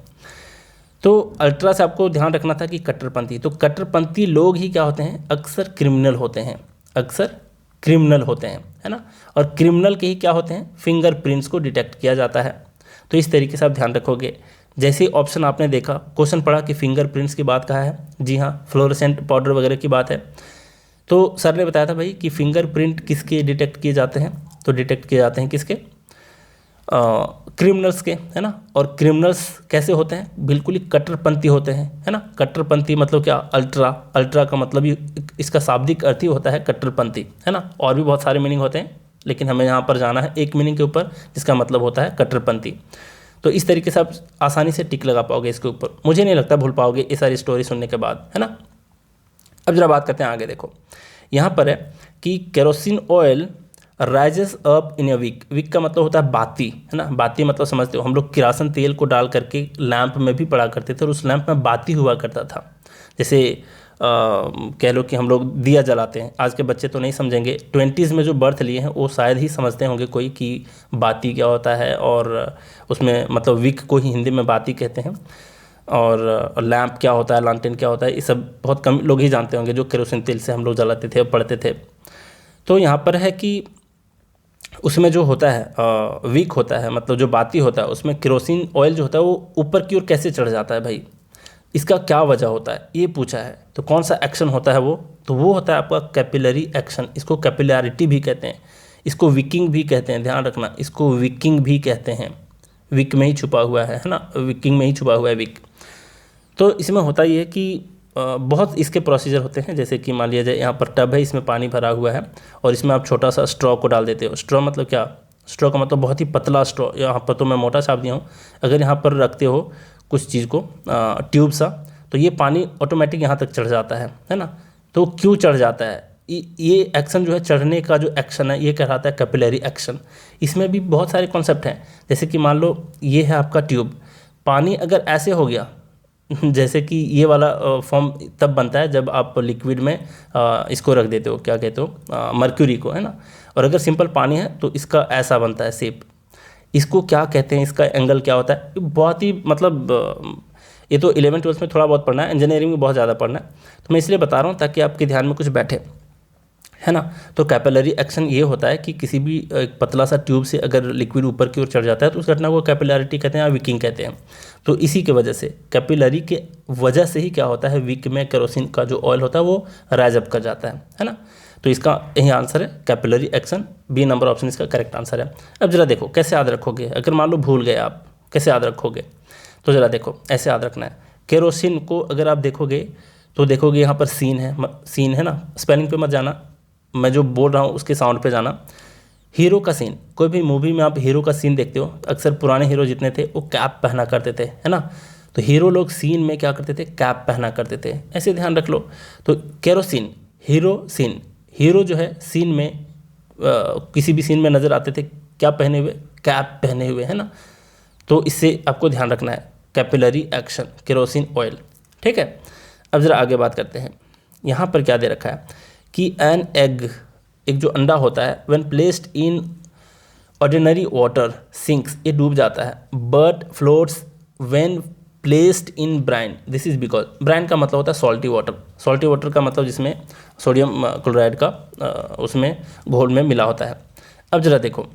तो अल्ट्रा से आपको ध्यान रखना था कि कट्टरपंथी, तो कट्टरपंथी लोग ही क्या होते हैं, अक्सर क्रिमिनल होते हैं, अक्सर क्रिमिनल होते हैं, है ना। और क्रिमिनल के ही क्या होते हैं, फिंगरप्रिंट्स को डिटेक्ट किया जाता है। तो इस तरीके से आप ध्यान रखोगे। जैसे ऑप्शन आपने देखा, क्वेश्चन पढ़ा कि फिंगरप्रिंट्स की बात कहा है, जी हाँ, फ्लोरोसेंट पाउडर वगैरह की बात है। तो सर ने बताया था भाई कि फिंगरप्रिंट किसके डिटेक्ट किए जाते हैं, तो डिटेक्ट किए जाते हैं किसके, क्रिमिनल्स के, है ना। और क्रिमिनल्स कैसे होते हैं, बिल्कुल ही कट्टरपंथी होते हैं, है ना। कट्टरपंथी मतलब क्या, अल्ट्रा, अल्ट्रा का मतलब ही इसका शाब्दिक अर्थ ही होता है कट्टरपंथी, है ना। और भी बहुत सारे मीनिंग होते हैं, लेकिन हमें यहाँ पर जाना है एक मीनिंग के ऊपर जिसका मतलब होता है कट्टरपंथी। तो इस तरीके से आप आसानी से टिक लगा पाओगे इसके ऊपर, मुझे नहीं लगता भूल पाओगे ये सारी स्टोरी सुनने के बाद, है ना। अब जरा बात करते हैं आगे। देखो यहाँ पर है कि kerosene oil rises up in a wick. Wick का मतलब होता है बाती, है ना। बाती मतलब समझते हो, हम लोग किरासन तेल को डाल करके लैंप में भी पड़ा करते थे और उस लैंप में बाती हुआ करता था। जैसे कह लो कि हम लोग दिया जलाते हैं, आज के बच्चे तो नहीं समझेंगे, 20s में जो बर्थ लिए हैं वो शायद ही समझते होंगे कोई कि बाती क्या होता है। और उसमें मतलब विक को ही हिंदी में बाती कहते हैं, और लैंप क्या होता है, लालटेन क्या होता है, ये सब बहुत कम लोग ही जानते होंगे जो केरोसिन तेल से हम लोग जलाते थे और पढ़ते थे। तो यहाँ पर है कि उसमें जो होता है विक होता है, मतलब जो बाती होता है, उसमें केरोसिन ऑयल जो होता है वो ऊपर की ओर कैसे चढ़ जाता है भाई, इसका क्या वजह होता है ये पूछा है। तो कौन सा एक्शन होता है वो, तो वो होता है आपका कैपिलरी एक्शन। इसको कैपिलैरिटी भी कहते हैं, इसको विकिंग भी कहते हैं, ध्यान रखना, इसको विकिंग भी कहते हैं। विक में ही छुपा हुआ है ना, विकिंग में ही छुपा हुआ है विक। तो इसमें होता ये है कि बहुत इसके प्रोसीजर होते हैं। जैसे कि मान लिया जाए यहाँ पर टब है, इसमें पानी भरा हुआ है और इसमें आप छोटा सा स्ट्रॉ को डाल देते हो। स्ट्रॉ मतलब क्या, स्ट्रॉ का मतलब बहुत ही पतला स्ट्रॉ, यहाँ पर तो मैं मोटा छाप दिया हूँ। अगर यहाँ पर रखते हो कुछ चीज़ को ट्यूब सा, तो ये पानी ऑटोमेटिक यहाँ तक चढ़ जाता है ना। तो क्यों चढ़ जाता है, ये एक्शन जो है, चढ़ने का जो एक्शन है, ये कहलाता है कैपिलरी एक्शन। इसमें भी बहुत सारे कॉन्सेप्ट हैं। जैसे कि मान लो ये है आपका ट्यूब, पानी अगर ऐसे हो गया, जैसे कि ये वाला फॉर्म तब बनता है जब आप लिक्विड में इसको रख देते हो, क्या कहते हो, मर्क्यूरी को, है ना। और अगर सिंपल पानी है तो इसका ऐसा बनता है शेप। इसको क्या कहते हैं, इसका एंगल क्या होता है, बहुत ही मतलब ये तो 11th-12th में थोड़ा बहुत पढ़ना है, इंजीनियरिंग में बहुत ज़्यादा पढ़ना है। तो मैं इसलिए बता रहा हूँ ताकि आपके ध्यान में कुछ बैठे, है ना। तो कैपिलरी एक्शन ये होता है कि किसी भी एक पतला सा ट्यूब से अगर लिक्विड ऊपर की ओर चढ़ जाता है तो उस घटना को कैपिलरिटी कहते हैं या विकिंग कहते हैं। तो इसी के वजह से, कैपिलरी के वजह से ही क्या होता है, विक में केरोसिन का जो ऑयल होता है वो राइज अप कर जाता है ना। तो इसका यही आंसर है capillary action, B number option इसका करेक्ट आंसर है। अब जरा देखो कैसे याद रखोगे, अगर मान लो भूल गए आप, कैसे याद रखोगे, तो ज़रा देखो ऐसे याद रखना है। केरोसिन को अगर आप देखोगे तो देखोगे यहाँ पर सीन है, सीन है ना, स्पेलिंग पे मत जाना, मैं जो बोल रहा हूँ उसके साउंड पे जाना। हीरो का सीन, कोई भी मूवी में आप हीरो का सीन देखते हो, अक्सर पुराने हीरो जितने थे वो कैप पहना करते थे, है ना। तो हीरो लोग सीन में क्या करते थे, कैप पहना करते थे, ऐसे ध्यान रख लो। तो केरोसिन, हीरो, सीन, हीरो जो है सीन में किसी भी सीन में नज़र आते थे, क्या पहने हुए, कैप पहने हुए, है ना। तो इससे आपको ध्यान रखना है, कैपिलरी एक्शन, केरोसिन ऑयल, ठीक है। अब ज़रा आगे बात करते हैं। यहाँ पर क्या दे रखा है कि एन एग, एक जो अंडा होता है, when placed in ordinary water sinks, ये डूब जाता है, but floats when placed in brine, this is because, brine का मतलब होता है सॉल्टी वाटर, सॉल्टी वाटर का मतलब जिसमें सोडियम क्लोराइड का उसमें घोल में मिला होता है। अब जरा देखो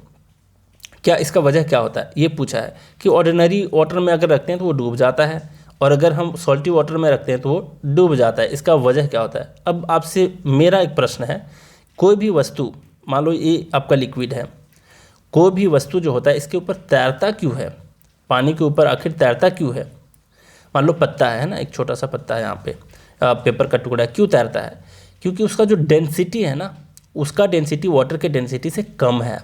क्या इसका वजह क्या होता है, ये पूछा है कि ऑर्डिनरी वाटर में अगर रखते हैं तो वो डूब जाता है, और अगर हम सॉल्टी वाटर में रखते हैं तो वो डूब जाता है, इसका वजह क्या होता है। अब आपसे मेरा एक प्रश्न है, कोई भी वस्तु, मान लो ये आपका लिक्विड है, कोई भी वस्तु जो होता है इसके ऊपर तैरता क्यों है, पानी के ऊपर आखिर तैरता क्यों है। मान लो पत्ता है ना, एक छोटा सा पत्ता है यहाँ पे, पेपर का टुकड़ा है, क्यों तैरता है, क्योंकि उसका जो डेंसिटी है ना, उसका डेंसिटी वाटर के डेंसिटी से कम है।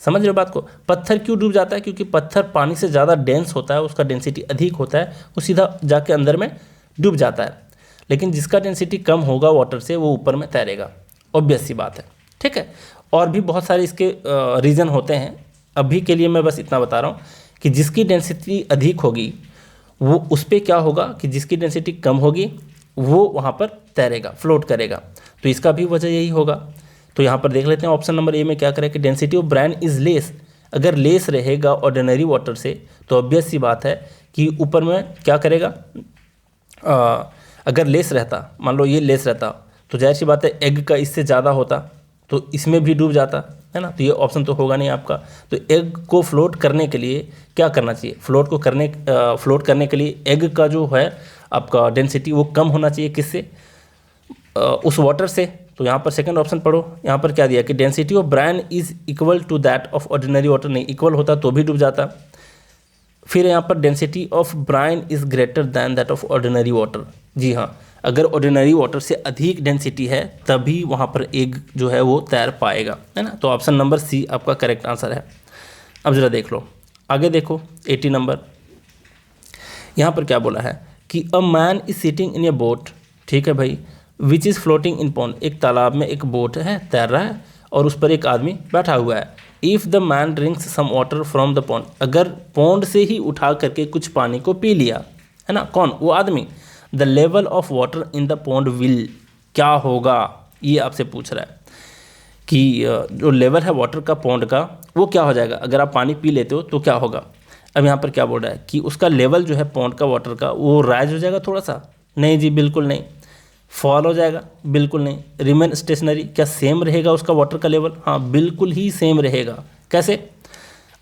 समझ रहे हो बात को। पत्थर क्यों डूब जाता है, क्योंकि पत्थर पानी से ज़्यादा डेंस होता है, उसका डेंसिटी अधिक होता है, वो सीधा जाके अंदर में डूब जाता है। लेकिन जिसका डेंसिटी कम होगा वाटर से, वो ऊपर में तैरेगा, ऑब्वियस सी बात है, ठीक है। और भी बहुत सारे इसके रीज़न होते हैं, अभी के लिए मैं बस इतना बता रहा हूँ कि जिसकी डेंसिटी अधिक होगी वो उस पर क्या होगा कि जिसकी डेंसिटी कम होगी वो वहाँ पर तैरेगा, फ्लोट करेगा। तो इसका भी वजह यही होगा। तो यहाँ पर देख लेते हैं ऑप्शन नंबर ए में क्या करें कि density of brine is less, अगर लेस रहेगा ऑर्डिनरी वाटर से तो ऑब्वियस सी बात है कि ऊपर में क्या करेगा, अगर लेस रहता, मान लो ये लेस रहता, तो जाहिर सी बात है एग का इससे ज़्यादा होता तो इसमें भी डूब जाता, है ना। तो ये ऑप्शन तो होगा नहीं आपका। तो एग को फ्लोट करने के लिए क्या करना चाहिए, फ्लोट करने के लिए एग का जो है आपका डेंसिटी वो कम होना चाहिए, किससे, उस वाटर से, तो यहाँ पर सेकंड ऑप्शन पढ़ो, यहाँ पर क्या दिया कि density of brine is equal to that of ordinary water, नहीं इक्वल होता तो भी डूब जाता। फिर यहाँ पर density of brine is greater than that of ordinary water, जी हाँ, अगर ऑर्डिनरी वाटर से अधिक डेंसिटी है तभी वहाँ पर एग जो है वो तैर पाएगा, है ना। तो ऑप्शन नंबर सी आपका करेक्ट आंसर है। अब ज़रा देख लो आगे, देखो 80 नंबर, यहाँ पर क्या बोला है कि a man is sitting in A boat, ठीक है भाई, which is floating in pond, एक तालाब में एक बोट है, तैर रहा है और उस पर एक आदमी बैठा हुआ है। If the man drinks some water from the pond, अगर पॉन्ड से ही उठा करके कुछ पानी को पी लिया, है ना, कौन, वो आदमी, the level of water in the pond will, क्या होगा, ये आपसे पूछ रहा है कि जो लेवल है वाटर का पॉन्ड का वो क्या हो जाएगा, अगर आप पानी पी लेते हो तो क्या होगा। अब यहाँ पर क्या बोल रहा है कि उसका लेवल जो है पॉन्ड का वाटर का वो राइज हो जाएगा थोड़ा सा, नहीं जी बिल्कुल नहीं। फॉल हो जाएगा, बिल्कुल नहीं। रिमेन स्टेशनरी, क्या सेम रहेगा उसका वाटर का लेवल, हाँ बिल्कुल ही सेम रहेगा। कैसे,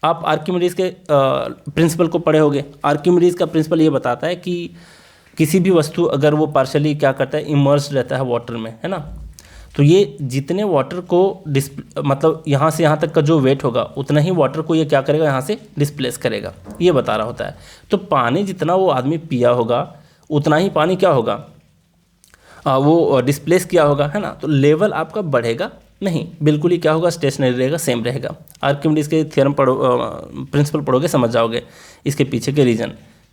आप आर्किमिडीज़ के प्रिंसिपल को पढ़े होंगे। आर्किमिडीज़ का प्रिंसिपल ये बताता है कि किसी भी वस्तु अगर वो पार्शली क्या करता है, इमर्स्ड रहता है वाटर में, है ना, तो ये जितने वाटर को मतलब यहाँ से यहाँ तक का जो वेट होगा उतना ही वाटर को ये क्या करेगा, यहाँ से डिस्प्लेस करेगा, ये बता रहा होता है। तो पानी जितना वो आदमी पिया होगा उतना ही पानी क्या होगा, वो डिस्प्लेस किया होगा, है ना। तो लेवल आपका बढ़ेगा नहीं, बिल्कुल ही क्या होगा, स्टेशनरी रहेगा, सेम रहेगा। आर्किमिडीज़ के थ्योरम पढ़ो, प्रिंसिपल पढ़ोगे समझ जाओगे इसके पीछे के रीज़न,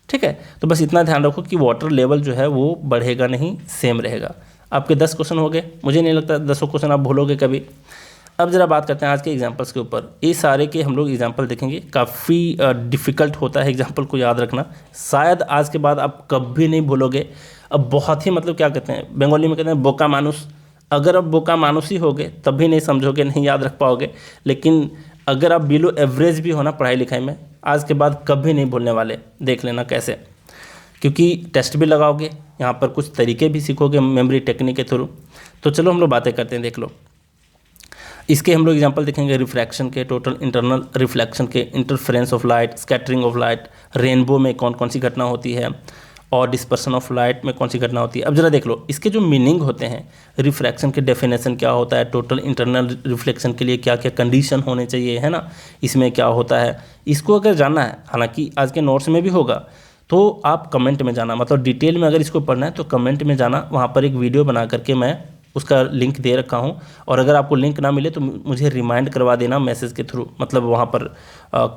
ठीक है। तो बस इतना ध्यान रखो कि वाटर लेवल जो है वो बढ़ेगा नहीं, सेम रहेगा। आपके 10 क्वेश्चन हो गए, मुझे नहीं लगता 10 क्वेश्चन आप भूलोगे कभी। अब ज़रा बात करते हैं आज के एग्जाम्पल्स के ऊपर। ये सारे के हम लोग एग्जाम्पल देखेंगे, काफ़ी डिफ़िकल्ट होता है एग्जाम्पल को याद रखना, शायद आज के बाद आप कभी नहीं भूलोगे। अब बहुत ही मतलब क्या कहते हैं, बंगाली में कहते हैं बोका मानुस, अगर आप बोका मानुस ही होगे तब भी नहीं समझोगे, नहीं याद रख पाओगे। लेकिन अगर आप बिलो एवरेज भी हो ना पढ़ाई लिखाई में, आज के बाद कभी नहीं भूलने वाले, देख लेना कैसे, क्योंकि टेस्ट भी लगाओगे, यहाँ पर कुछ तरीके भी सीखोगे मेमोरी टेक्निक के थ्रू। तो चलो हम लोग बातें करते हैं, देख लो। इसके हम लोग एग्जांपल देखेंगे रिफ्रैक्शन के, टोटल इंटरनल रिफ्लेक्शन के, interference of light, scattering of light, rainbow में कौन कौन सी घटना होती है, और डिस्पर्सन ऑफ लाइट में कौन सी घटना होती है। अब जरा देख लो इसके जो मीनिंग होते हैं, रिफ्रैक्शन के डेफिनेशन क्या होता है, टोटल इंटरनल रिफ्लेक्शन के लिए क्या क्या कंडीशन होने चाहिए, है ना, इसमें क्या होता है, इसको अगर जानना है, हालांकि आज के नोट्स में भी होगा, तो आप कमेंट में जाना, मतलब डिटेल में अगर इसको पढ़ना है तो कमेंट में जाना, वहाँ पर एक वीडियो बना करके मैं उसका लिंक दे रखा हूँ। और अगर आपको लिंक ना मिले तो मुझे रिमाइंड करवा देना मैसेज के थ्रू, मतलब वहाँ पर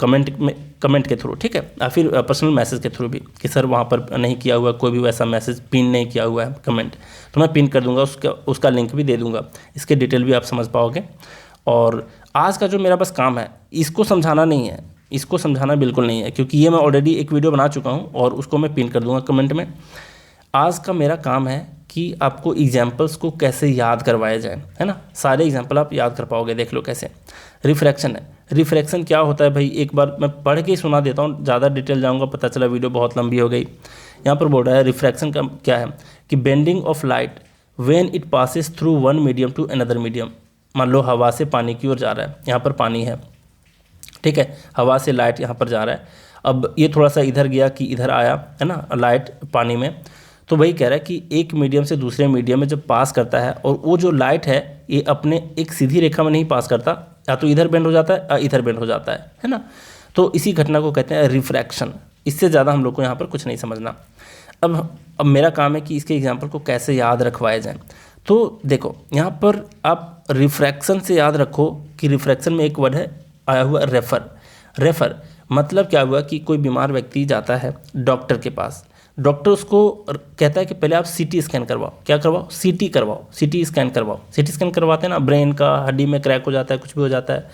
कमेंट के थ्रू, ठीक है, या फिर पर्सनल मैसेज के थ्रू भी, कि सर वहाँ पर नहीं किया हुआ कोई भी वैसा मैसेज, पिन नहीं किया हुआ है कमेंट, तो मैं पिन कर दूँगा, उसका लिंक भी दे दूँगा, इसके डिटेल भी आप समझ पाओगे। और आज का जो मेरा बस काम है, इसको समझाना नहीं है, इसको समझाना बिल्कुल नहीं है, क्योंकि ये मैं ऑलरेडी एक वीडियो बना चुका हूँ और उसको मैं पिन कर दूँगा कमेंट में। आज का मेरा काम है कि आपको एग्जाम्पल्स को कैसे याद करवाया जाए, है ना, सारे एग्जाम्पल आप याद कर पाओगे। देख लो कैसे। रिफ्रैक्शन है, रिफ्रैक्शन क्या होता है भाई, एक बार मैं पढ़ के ही सुना देता हूँ, ज़्यादा डिटेल जाऊँगा पता चला वीडियो बहुत लंबी हो गई। यहाँ पर बोल रहा है रिफ्रैक्शन का क्या है कि bending of light when it passes through one medium to another medium. मान लो हवा से पानी की ओर जा रहा है, यहाँ पर पानी है, ठीक है, हवा से लाइट यहाँ पर जा रहा है, अब ये थोड़ा सा इधर गया कि इधर आया, है ना, लाइट पानी में, तो वही कह रहा है कि एक मीडियम से दूसरे मीडियम में जब पास करता है, और वो जो लाइट है ये अपने एक सीधी रेखा में नहीं पास करता, या तो इधर बेंड हो जाता है या इधर बेंड हो जाता है ना, तो इसी घटना को कहते हैं रिफ्रैक्शन। इससे ज़्यादा हम लोग को यहाँ पर कुछ नहीं समझना। अब मेरा काम है कि इसके एग्जाम्पल को कैसे याद रखवाया जाए। तो देखो यहाँ पर आप रिफ्रैक्शन से याद रखो कि रिफ्रैक्शन में एक वर्ड है आया हुआ रेफर मतलब क्या हुआ कि कोई बीमार व्यक्ति जाता है डॉक्टर के पास, डॉक्टर उसको कहता है कि पहले आप सीटी स्कैन करवाओ, क्या करवाओ, सीटी करवाओ, सीटी स्कैन करवाओ। सीटी स्कैन करवाते हैं ना, ब्रेन का, हड्डी में क्रैक हो जाता है, कुछ भी हो जाता है,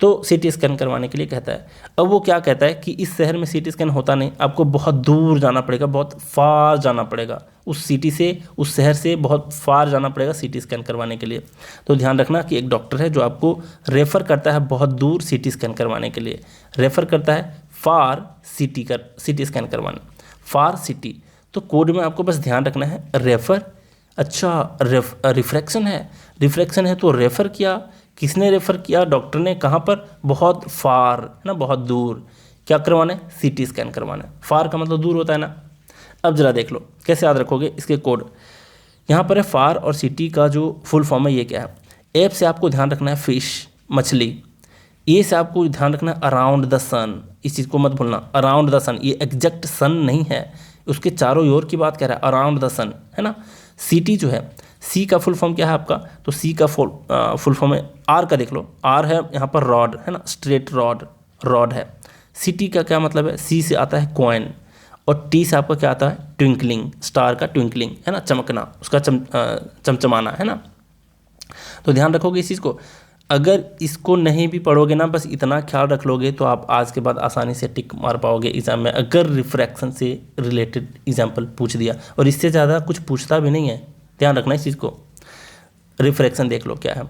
तो सीटी स्कैन करवाने के लिए कहता है। अब वो क्या कहता है कि इस शहर में सीटी स्कैन होता नहीं, आपको बहुत दूर जाना पड़ेगा, बहुत फार जाना पड़ेगा, उस सिटी से, उस शहर से बहुत फार जाना पड़ेगा सीटी स्कैन करवाने के लिए। तो ध्यान रखना कि एक डॉक्टर है जो आपको रेफ़र करता है बहुत दूर सीटी स्कैन करवाने के लिए, रेफ़र करता है फार सीटी स्कैन करवाने, फार सिटी। तो कोड में आपको बस ध्यान रखना है रेफ़र, अच्छा रिफ्रैक्शन है तो रेफ़र किया, किसने रेफ़र किया, डॉक्टर ने, कहाँ पर, बहुत फार, है ना, बहुत दूर, क्या करवाना है, सीटी स्कैन करवाना है। फार का मतलब दूर होता है ना। अब जरा देख लो कैसे याद रखोगे इसके कोड। यहाँ पर है फार और सिटी का जो फुल फॉर्म है ये क्या है। एफ से आपको ध्यान रखना है फिश मछली। ए से आपको ध्यान रखना है अराउंड द सन, इस चीज़ को मत भूलना, अराउंड द सन, ये एग्जैक्ट सन नहीं है, उसके चारों ओर की बात कह रहा है, अराउंड द सन, है ना। सिटी जो है, सी का फुल फॉर्म क्या है आपका, तो सी का फुल फॉर्म है, आर का देख लो, आर है यहाँ पर रॉड, है ना, स्ट्रेट रॉड, रॉड है। सिटी का क्या मतलब है, सी से आता है कॉइन, और टी से आपका क्या आता है, ट्विंकलिंग, स्टार का ट्विंकलिंग, है ना, चमकना, उसका चमचमाना, है ना। तो ध्यान रखोगे इस चीज़ को, अगर इसको नहीं भी पढ़ोगे ना, बस इतना ख्याल रख लोगे तो आप आज के बाद आसानी से टिक मार पाओगे एग्जाम में, अगर रिफ्रैक्शन से रिलेटेड एग्जाम्पल पूछ दिया, और इससे ज़्यादा कुछ पूछता भी नहीं है, ध्यान रखना इस चीज़ को। रिफ्रैक्शन देख लो क्या है।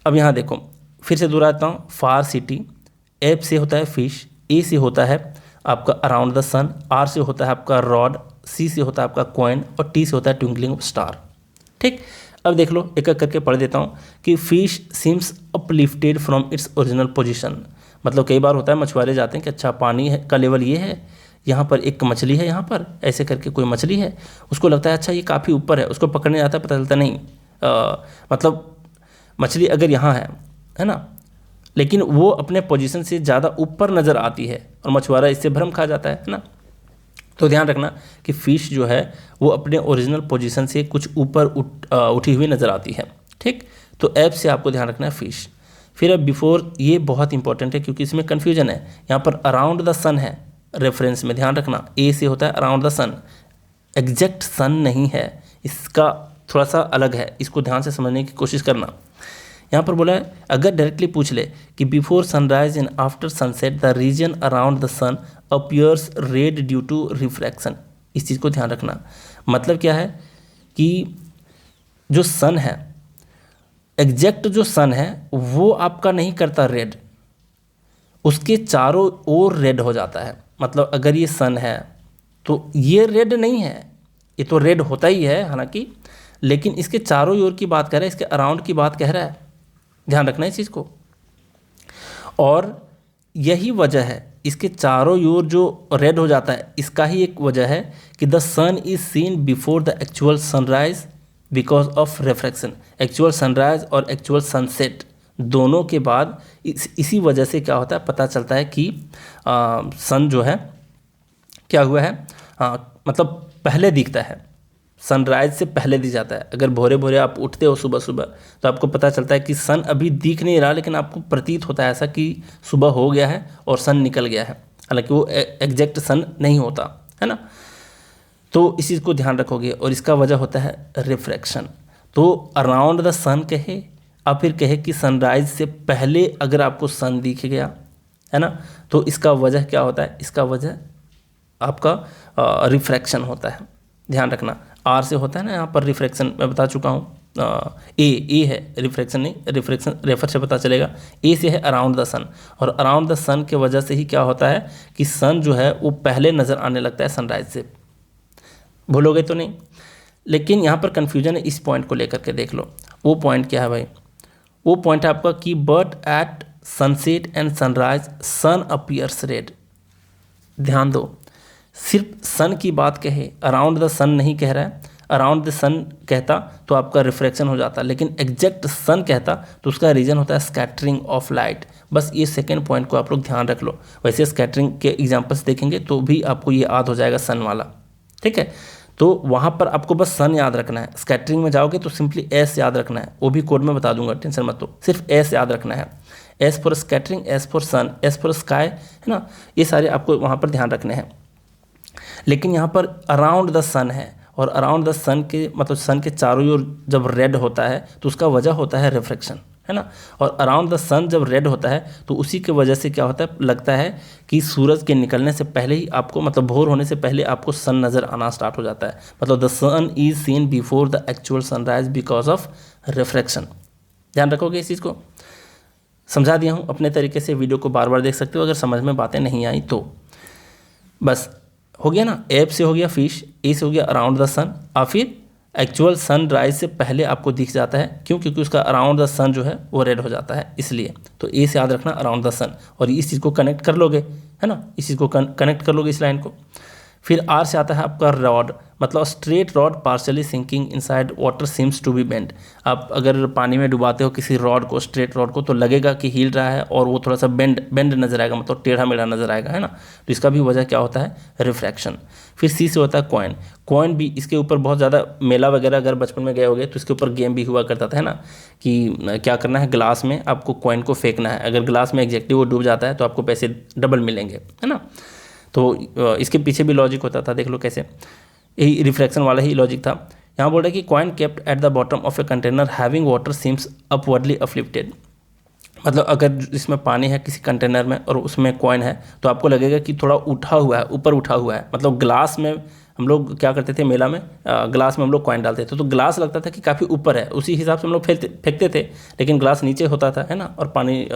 अब यहाँ देखो फिर से दोहराता हूँ, फार सिटी, एफ से होता है फिश, ए से होता है आपका अराउंड द सन, आर से होता है आपका रॉड, सी से होता है आपका कॉइन, और टी से होता है ट्विंकलिंग ऑफ स्टार। ठीक, अब देख लो एक एक करके पढ़ देता हूँ कि fish seems uplifted from its original position. मतलब कई बार होता है मछुआरे जाते हैं कि अच्छा पानी है का लेवल ये है, यहाँ पर एक मछली है, यहाँ पर ऐसे करके कोई मछली है, उसको लगता है अच्छा ये काफ़ी ऊपर है, उसको पकड़ने जाता है, पता चलता नहीं मतलब मछली अगर यहाँ है ना, लेकिन वो अपने पोजीशन से ज़्यादा ऊपर नज़र आती है और मछुआरा इससे भ्रम खा जाता है ना। तो ध्यान रखना कि फ़िश जो है वो अपने ओरिजिनल पोजीशन से कुछ ऊपर उठी हुई नज़र आती है। ठीक, तो ऐप से आपको ध्यान रखना है फ़िश। फिर अब बिफोर, ये बहुत इंपॉर्टेंट है क्योंकि इसमें कन्फ्यूजन है, यहाँ पर अराउंड द सन है रेफरेंस में, ध्यान रखना, ए से होता है अराउंड द सन, एग्जैक्ट सन नहीं है, इसका थोड़ा सा अलग है, इसको ध्यान से समझने की कोशिश करना। यहाँ पर बोला है अगर डायरेक्टली पूछ ले कि before sunrise and after sunset the region around the sun appears red due to refraction, इस चीज़ को ध्यान रखना। मतलब क्या है कि जो सन है, एग्जैक्ट जो सन है वो आपका नहीं करता रेड, उसके चारों ओर रेड हो जाता है। मतलब अगर ये सन है तो ये रेड नहीं है, ये तो रेड होता ही है हालांकि, लेकिन इसके चारों ओर की बात कर रहा है, इसके अराउंड की बात कह रहा है, ध्यान रखना इस चीज़ को। और यही वजह है, इसके चारों ओर जो रेड हो जाता है, इसका ही एक वजह है कि the sun is seen before the actual sunrise because of refraction. Actual sunrise और एक्चुअल सनसेट दोनों के बाद इसी वजह से क्या होता है, पता चलता है कि सन जो है क्या हुआ है, मतलब पहले दिखता है, सनराइज से पहले दिख जाता है। अगर भोरे भोरे आप उठते हो सुबह सुबह तो आपको पता चलता है कि सन अभी दिख नहीं रहा, लेकिन आपको प्रतीत होता है ऐसा कि सुबह हो गया है और सन निकल गया है, हालांकि वो एग्जैक्ट सन नहीं होता है ना। तो इस चीज़ को ध्यान रखोगे, और इसका वजह होता है रिफ्रैक्शन। तो अराउंड द सन कहे और फिर कहे कि सनराइज से पहले अगर आपको सन दिख गया है ना, तो इसका वजह क्या होता है, इसका वजह आपका रिफ्रैक्शन होता है, ध्यान रखना। आर से होता है ना यहाँ पर रिफ्रैक्शन, मैं बता चुका हूँ, ए है रिफ्रैक्शन नहीं, रिफ्रैक्शन रेफर से पता चलेगा। ए से है अराउंड द सन, और अराउंड द सन के वजह से ही क्या होता है कि सन जो है वो पहले नज़र आने लगता है सनराइज से, भूलोगे तो नहीं। लेकिन यहाँ पर कन्फ्यूजन है, इस पॉइंट को लेकर के देख लो। वो पॉइंट क्या है भाई, वो पॉइंट है आपका कि but at sunset and sunrise sun appears red. ध्यान दो, सिर्फ सन की बात कहे, अराउंड द सन नहीं कह रहा है, अराउंड द सन कहता तो आपका रिफ्रैक्शन हो जाता, लेकिन एग्जैक्ट सन कहता तो उसका रीज़न होता है स्कैटरिंग ऑफ लाइट। बस ये सेकंड पॉइंट को आप लोग ध्यान रख लो। वैसे स्कैटरिंग के एग्जांपल्स देखेंगे तो भी आपको ये याद हो जाएगा सन वाला, ठीक है। तो वहाँ पर आपको बस सन याद रखना है, स्कैटरिंग में जाओगे तो सिंपली एस याद रखना है, वो भी कोड में बता दूंगा, टेंशन मत लो, सिर्फ एस याद रखना है। S for scattering, S for sun, S for sky, है ना, ये सारे आपको वहाँ पर ध्यान रखने हैं। लेकिन यहाँ पर अराउंड द सन है, और अराउंड द सन के मतलब सन के चारों ओर जब रेड होता है तो उसका वजह होता है रिफ्रैक्शन, है ना। और अराउंड द सन जब रेड होता है तो उसी के वजह से क्या होता है, लगता है कि सूरज के निकलने से पहले ही आपको, मतलब भोर होने से पहले आपको सन नज़र आना स्टार्ट हो जाता है। मतलब the sun is seen before the actual sunrise because of refraction. ध्यान रखोगे इस चीज़ को, समझा दिया हूँ अपने तरीके से, वीडियो को बार बार देख सकते हो अगर समझ में बातें नहीं आई तो। बस हो गया ना, एप से हो गया फिश, ए से हो गया अराउंड द सन, और फिर एक्चुअल सन राइज से पहले आपको दिख जाता है, क्यों, क्योंकि उसका अराउंड द सन जो है वो रेड हो जाता है, इसलिए। तो ए से याद रखना अराउंड द सन, और इस चीज़ को कनेक्ट कर लोगे, है ना, इस चीज़ को कनेक्ट कर लोगे इस लाइन को। फिर आर से आता है आपका रॉड, मतलब straight rod partially sinking inside water seems to be bend. आप अगर पानी में डुबाते हो किसी रॉड को, स्ट्रेट रॉड को, तो लगेगा कि हिल रहा है और वो थोड़ा सा बेंड नजर आएगा, मतलब टेढ़ा मेढ़ा नजर आएगा, है ना। तो इसका भी वजह क्या होता है, रिफ्रैक्शन। फिर सी से होता है कॉइन। कॉइन भी इसके ऊपर बहुत ज़्यादा मेला वगैरह अगर बचपन में गए होगे तो इसके ऊपर गेम भी हुआ करता था, है ना, कि क्या करना है, ग्लास में आपको कॉइन को फेंकना है, अगर ग्लास में एग्जैक्टली वो डूब जाता है तो आपको पैसे डबल मिलेंगे, है ना। तो इसके पीछे भी लॉजिक होता था, देख लो कैसे, यही रिफ्लेक्शन वाला ही लॉजिक था। यहाँ बोल रहा है कि coin kept at the bottom of a container having water seems upwardly uplifted. मतलब अगर इसमें पानी है किसी कंटेनर में और उसमें कॉइन है तो आपको लगेगा कि थोड़ा उठा हुआ है, ऊपर उठा हुआ है। मतलब ग्लास में हम लोग क्या करते थे मेला में, ग्लास में हम लोग कॉइन डालते थे तो ग्लास लगता था कि काफ़ी ऊपर है, उसी हिसाब से हम लोग फेंकते थे, लेकिन ग्लास नीचे होता था, है ना, और पानी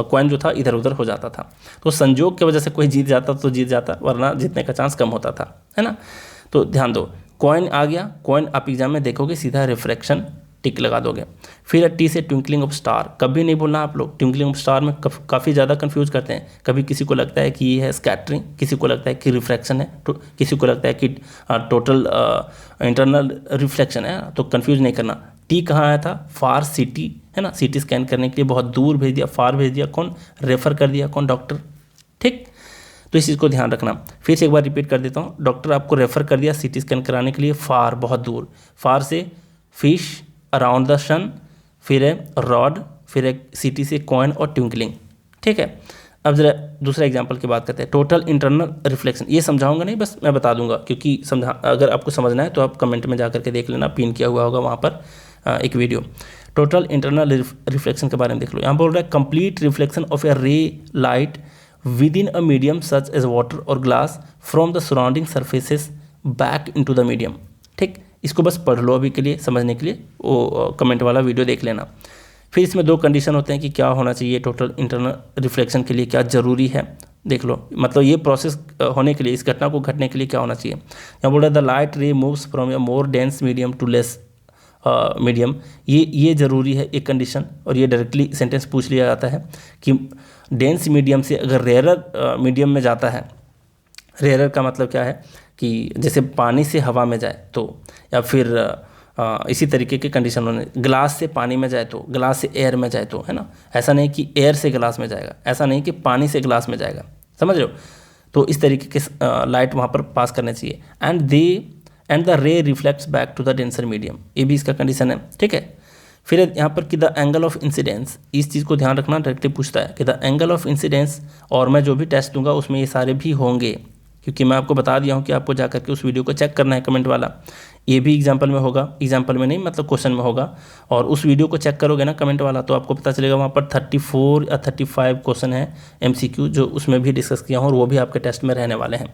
कॉइन जो था इधर उधर हो जाता था। तो संजोग की वजह से कोई जीत जाता तो जीत जाता, वरना जीतने का चांस कम होता था, है ना। तो ध्यान दो, कॉइन आ गया, कॉइन आप एग्जाम में देखोगे सीधा रिफ्रैक्शन टिक लगा दोगे। फिर टी से ट्विंकलिंग ऑफ स्टार, कभी नहीं बोलना आप लोग, ट्विंकलिंग ऑफ स्टार में काफ़ी ज़्यादा कंफ्यूज करते हैं। कभी किसी को लगता है कि ये है स्कैटरिंग, किसी को लगता है कि रिफ्रैक्शन है, तो किसी को लगता है कि टोटल इंटरनल रिफ्लेक्शन है। तो कंफ्यूज नहीं करना। टी कहाँ आया था, फार सिटी, है ना, सिटी स्कैन करने के लिए बहुत दूर भेज दिया, फार भेज दिया, कौन, रेफर कर दिया, कौन, डॉक्टर, ठीक। तो इस चीज़ को ध्यान रखना। फिर से एक बार रिपीट कर देता हूँ, डॉक्टर आपको रेफर कर दिया सिटी स्कैन कराने के लिए, फार बहुत दूर, फार से फिश, अराउंड द सन, फिर है रॉड, फिर है सिटी से कॉइन और ट्विंकलिंग, ठीक है। अब जरा दूसरा एग्जांपल की बात करते हैं, टोटल इंटरनल रिफ्लेक्शन। ये समझाऊंगा नहीं, बस मैं बता दूंगा, क्योंकि अगर आपको समझना है तो आप कमेंट में जा करके देख लेना, पिन किया हुआ होगा वहाँ पर एक वीडियो। टोटल इंटरनल रिफ्लेक्शन के बारे में देख लो। यहाँ बोल रहा है complete reflection of a ray light within a medium such as water और glass from the surrounding surfaces back into the medium, ठीक। इसको बस पढ़ लो अभी के लिए, समझने के लिए वो कमेंट वाला वीडियो देख लेना। फिर इसमें दो कंडीशन होते हैं कि क्या होना चाहिए टोटल इंटरनल रिफ्लेक्शन के लिए, क्या ज़रूरी है, देख लो। मतलब ये प्रोसेस होने के लिए, इस घटना को घटने के लिए क्या होना चाहिए। यहाँ बोल रहा है the light ray moves from a more dense medium to less medium, ये ज़रूरी है एक कंडीशन। और ये डायरेक्टली सेंटेंस पूछ लिया जाता है कि डेंस मीडियम से अगर रेयरर मीडियम में जाता है, रेयरर का मतलब क्या है कि जैसे पानी से हवा में जाए तो, या फिर इसी तरीके के कंडीशन होने, ग्लास से पानी में जाए तो, ग्लास से एयर में जाए तो, है ना। ऐसा नहीं कि एयर से ग्लास में जाएगा, ऐसा नहीं कि पानी से ग्लास में जाएगा, समझ रहे हो। तो इस तरीके के लाइट वहाँ पर पास करने चाहिए। And the ray reflects back to the denser medium, ये भी इसका कंडीशन है, ठीक है। फिर यहाँ पर कि द एंगल ऑफ इंसिडेंस, इस चीज़ को ध्यान रखना, डायरेक्टली पूछता है कि द एंगल ऑफ इंसिडेंस, और मैं जो भी टेस्ट दूंगा उसमें ये सारे भी होंगे, क्योंकि मैं आपको बता दिया हूँ कि आपको जा करके उस वीडियो को चेक करना है, कमेंट वाला। ये भी एग्जाम्पल में होगा, एग्जाम्पल में नहीं मतलब क्वेश्चन में होगा, और उस वीडियो को चेक करोगे ना कमेंट वाला, तो आपको पता चलेगा वहाँ पर 34 या 35 क्वेश्चन है MCQ, जो उसमें भी डिस्कस किया हूँ और वो भी आपके टेस्ट में रहने वाले हैं।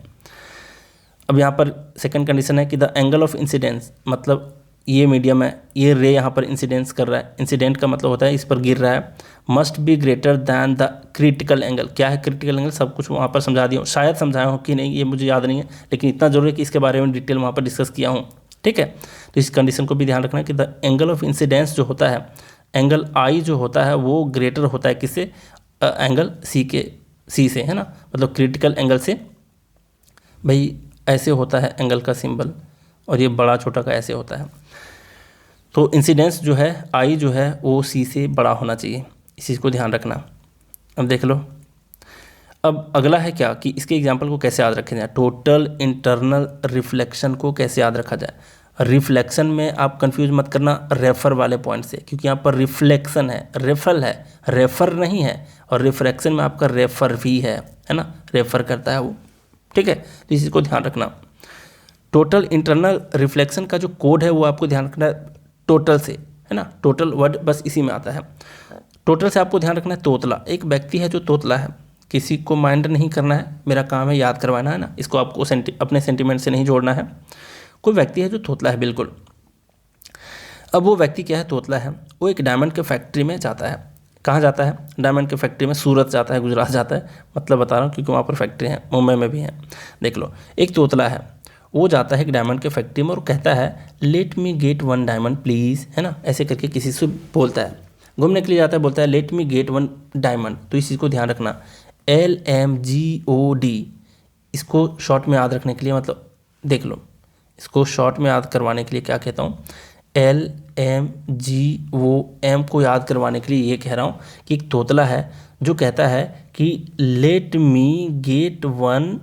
अब यहाँ पर सेकंड कंडीशन है कि द एंगल ऑफ इंसिडेंस, मतलब ये मीडियम है, ये रे यहाँ पर इंसिडेंस कर रहा है, इंसिडेंट का मतलब होता है इस पर गिर रहा है, must be greater than the critical angle. क्या है क्रिटिकल एंगल, सब कुछ वहाँ पर समझा दिया हूँ, शायद समझाया हो कि नहीं ये मुझे याद नहीं है, लेकिन इतना जरूर है कि इसके बारे में डिटेल वहाँ पर डिस्कस किया हूँ, ठीक है। तो इस कंडीशन को भी ध्यान रखना कि द एंगल ऑफ इंसिडेंस जो होता है, एंगल आई जो होता है वो ग्रेटर होता है किससे, एंगल सी से, है ना। मतलब क्रिटिकल एंगल से, भाई ऐसे होता है एंगल का सिंबल, और ये बड़ा छोटा का ऐसे होता है। तो इंसिडेंस जो है, आई जो है वो सी से बड़ा होना चाहिए, इस चीज़ को ध्यान रखना। अब देख लो, अब अगला है क्या कि इसके एग्जांपल को कैसे याद रखा जाए, टोटल इंटरनल रिफ्लेक्शन को कैसे याद रखा जाए। रिफ्लेक्शन में आप कंफ्यूज मत करना रेफर वाले पॉइंट से, क्योंकि यहाँ पर रिफ्लेक्शन है, रेफल है, रेफर नहीं है, और रिफ्लेक्शन में आपका रेफर भी है ना, रेफर करता है वो, ठीक है। तो इस चीज़ को ध्यान रखना। टोटल इंटरनल रिफ्लेक्शन का जो कोड है वो आपको ध्यान रखना है टोटल से, है ना। टोटल वर्ड बस इसी में आता है। टोटल से आपको ध्यान रखना है तोतला, एक व्यक्ति है जो तोतला है, किसी को माइंड नहीं करना है, मेरा काम है याद करवाना, है ना। इसको आपको अपने सेंटिमेंट से नहीं जोड़ना है। कोई व्यक्ति है जो तोतला है, बिल्कुल। अब वो व्यक्ति क्या है, तोतला है, वो एक डायमंड के फैक्ट्री में जाता है। कहाँ जाता है, डायमंड के फैक्ट्री में, सूरत जाता है, गुजरात जाता है, मतलब बता रहा हूँ क्योंकि वहाँ पर फैक्ट्री है, मुंबई में भी है। देख लो, एक तोतला है, वो जाता है एक डायमंड के फैक्ट्री में और कहता है let me gate 1 diamond please, है ना। ऐसे करके किसी से बोलता है, घूमने के लिए जाता है, बोलता है लेट मी गेट 1 डायमंड। तो इस चीज़ को ध्यान रखना, LMGOD, इसको शॉर्ट में याद रखने के लिए, मतलब देख लो, इसको शॉर्ट में याद करवाने के लिए क्या कहता हूँ, LMGO को याद करवाने के लिए ये कह रहा हूँ कि एक तोतला है जो कहता है कि let me get one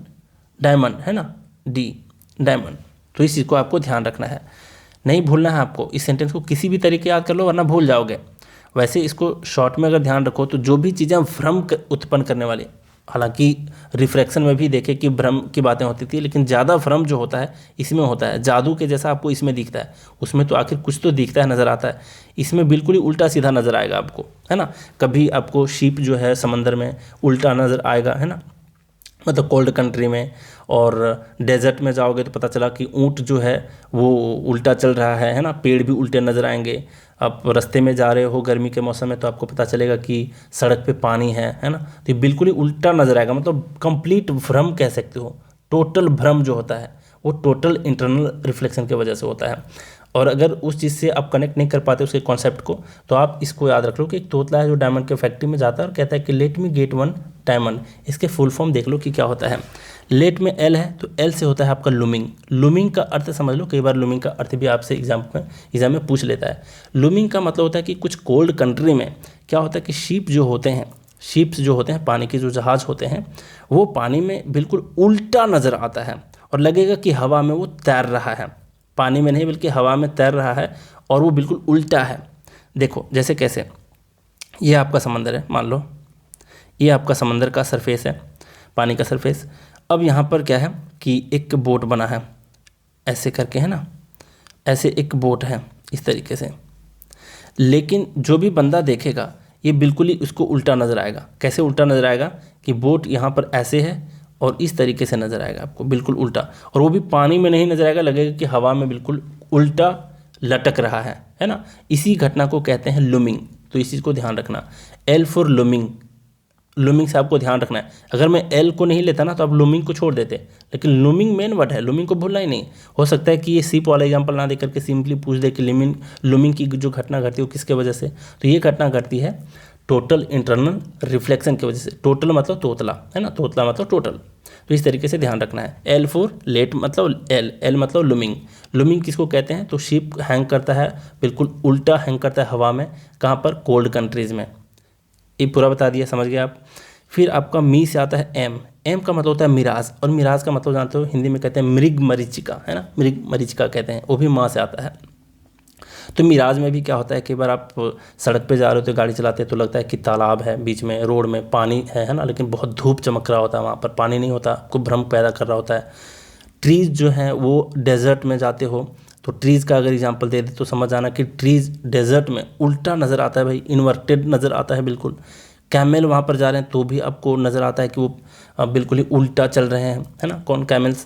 diamond, है ना, डी डायमंड। तो इस चीज़ को आपको ध्यान रखना है, नहीं भूलना है आपको। इस सेंटेंस को किसी भी तरीके याद कर लो वरना भूल जाओगे। वैसे इसको शॉर्ट में अगर ध्यान रखो तो जो भी चीज़ें भ्रम उत्पन्न करने वाली, हालांकि रिफ्रैक्शन में भी देखे कि भ्रम की बातें होती थी, लेकिन ज़्यादा भ्रम जो होता है इसमें होता है। जादू के जैसा आपको इसमें दिखता है, उसमें तो आखिर कुछ तो दिखता है, नज़र आता है, इसमें बिल्कुल ही उल्टा सीधा नज़र आएगा आपको, है ना। कभी आपको शिप जो है समंदर में उल्टा नज़र आएगा, है ना, मतलब कोल्ड कंट्री में, और डेजर्ट में जाओगे तो पता चला कि ऊँट जो है वो उल्टा चल रहा है ना, पेड़ भी उल्टे नज़र आएंगे। आप रास्ते में जा रहे हो गर्मी के मौसम में तो आपको पता चलेगा कि सड़क पे पानी है ना, तो ये बिल्कुल ही उल्टा नज़र आएगा, मतलब कंप्लीट भ्रम कह सकते हो। टोटल भ्रम जो होता है वो टोटल इंटरनल रिफ्लेक्शन की वजह से होता है। और अगर उस चीज़ से आप कनेक्ट नहीं कर पाते उसके कॉन्सेप्ट को, तो आप इसको याद रख लो कि एक तोतला है जो डायमंड के फैक्ट्री में जाता है और कहता है कि let me get one diamond. इसके फुल फॉर्म देख लो कि क्या होता है। लेट में एल है तो एल से होता है आपका लूमिंग। लूमिंग का अर्थ समझ लो, कई बार लूमिंग का अर्थ भी आपसे एग्जाम में पूछ लेता है। लूमिंग का मतलब होता है कि कुछ कोल्ड कंट्री में क्या होता है कि शिप्स जो होते हैं पानी के जो जहाज़ होते हैं, वो पानी में बिल्कुल उल्टा नज़र आता है और लगेगा कि हवा में वो तैर रहा है, पानी में नहीं बल्कि हवा में तैर रहा है, और वो बिल्कुल उल्टा है। देखो जैसे कैसे, ये आपका समंदर है, मान लो ये आपका समंदर का सरफेस है, पानी का सरफेस। अब यहाँ पर क्या है कि एक बोट बना है ऐसे करके, है ना, ऐसे एक बोट है इस तरीके से, लेकिन जो भी बंदा देखेगा ये बिल्कुल ही उसको उल्टा नज़र आएगा। कैसे उल्टा नज़र आएगा कि बोट यहाँ पर ऐसे है और इस तरीके से नज़र आएगा आपको बिल्कुल उल्टा, और वो भी पानी में नहीं नज़र आएगा, लगेगा कि हवा में बिल्कुल उल्टा लटक रहा है ना। इसी घटना को कहते हैं लूमिंग। तो इस चीज़ को ध्यान रखना, एल फॉर लूमिंग। लूमिंग से आपको ध्यान रखना है। अगर मैं एल को नहीं लेता ना तो आप लूमिंग को छोड़ देते, लेकिन लूमिंग मेन वर्ड है, लूमिंग को भूलना ही नहीं। हो सकता है कि ये सिप वाला एग्जाम्पल ना दे करके सिंपली पूछ दे कि लूमिंग की जो घटना घटती है वो किसके वजह से, तो ये घटना घटती है टोटल इंटरनल रिफ्लेक्शन की वजह से। टोटल मतलब तोतला, है ना, तोतला मतलब टोटल। तो इस तरीके से ध्यान रखना है। एल फॉर लेट मतलब एल मतलब लूमिंग। लूमिंग किसको कहते हैं, तो शिप हैंग करता है, बिल्कुल उल्टा हैंग करता है हवा में, कहाँ पर, कोल्ड कंट्रीज़ में। ये पूरा बता दिया, समझ गए आप। फिर आपका मी से आता है एम। एम का मतलब होता है मिराज, और मिराज का मतलब जानते हो हिंदी में कहते हैं मृग मरीचिका, है ना, मृग मरीचिका कहते हैं, वो भी माँ से आता है। तो मिराज में भी क्या होता है, कई बार आप सड़क पे जा रहे हो तो गाड़ी चलाते हैं तो लगता है कि तालाब है बीच में, रोड में पानी है ना, लेकिन बहुत धूप चमक रहा होता है, वहाँ पर पानी नहीं होता, आपको भ्रम पैदा कर रहा होता है। ट्रीज़ जो हैं वो डेजर्ट में जाते हो तो ट्रीज़ का अगर एग्जांपल दे दे तो समझ आना कि ट्रीज़ डेजर्ट में उल्टा नज़र आता है भाई, इन्वर्टेड नज़र आता है बिल्कुल। कैमल वहाँ पर जा रहे हैं तो भी आपको नज़र आता है कि वो बिल्कुल ही उल्टा चल रहे हैं, है ना, कौन, कैमल्स।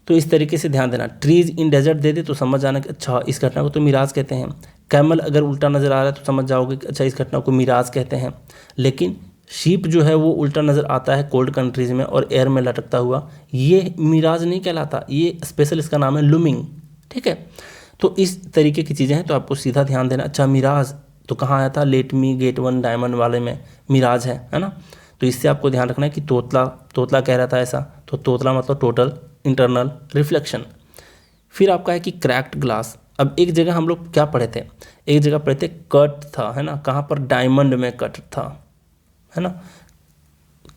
तो इस तरीके से ध्यान देना। ट्रीज़ इन डेजर्ट दे दे तो समझ आना कि अच्छा इस घटना को तो मिराज कहते हैं। कैमल अगर उल्टा नज़र आ रहा है तो समझ जाओगे कि अच्छा इस घटना को मिराज कहते हैं। लेकिन शीप जो है वो उल्टा नज़र आता है कोल्ड कंट्रीज़ में और एयर में लटकता हुआ, ये मिराज नहीं कहलाता, ये स्पेशल इसका नाम है लूमिंग, ठीक है। तो इस तरीके की चीज़ें हैं, तो आपको सीधा ध्यान देना। अच्छा मिराज तो कहाँ आया था, let me get one diamond वाले में मिराज है ना। तो इससे आपको ध्यान रखना है कि तोतला कह रहा था ऐसा, तो तोतला मतलब टोटल इंटरनल रिफ्लेक्शन। फिर आपका है कि क्रैक्ड ग्लास। अब एक जगह हम लोग क्या पढ़े थे, एक जगह पढ़े थे कट था, है ना, कहाँ पर, डायमंड में कट था, है ना,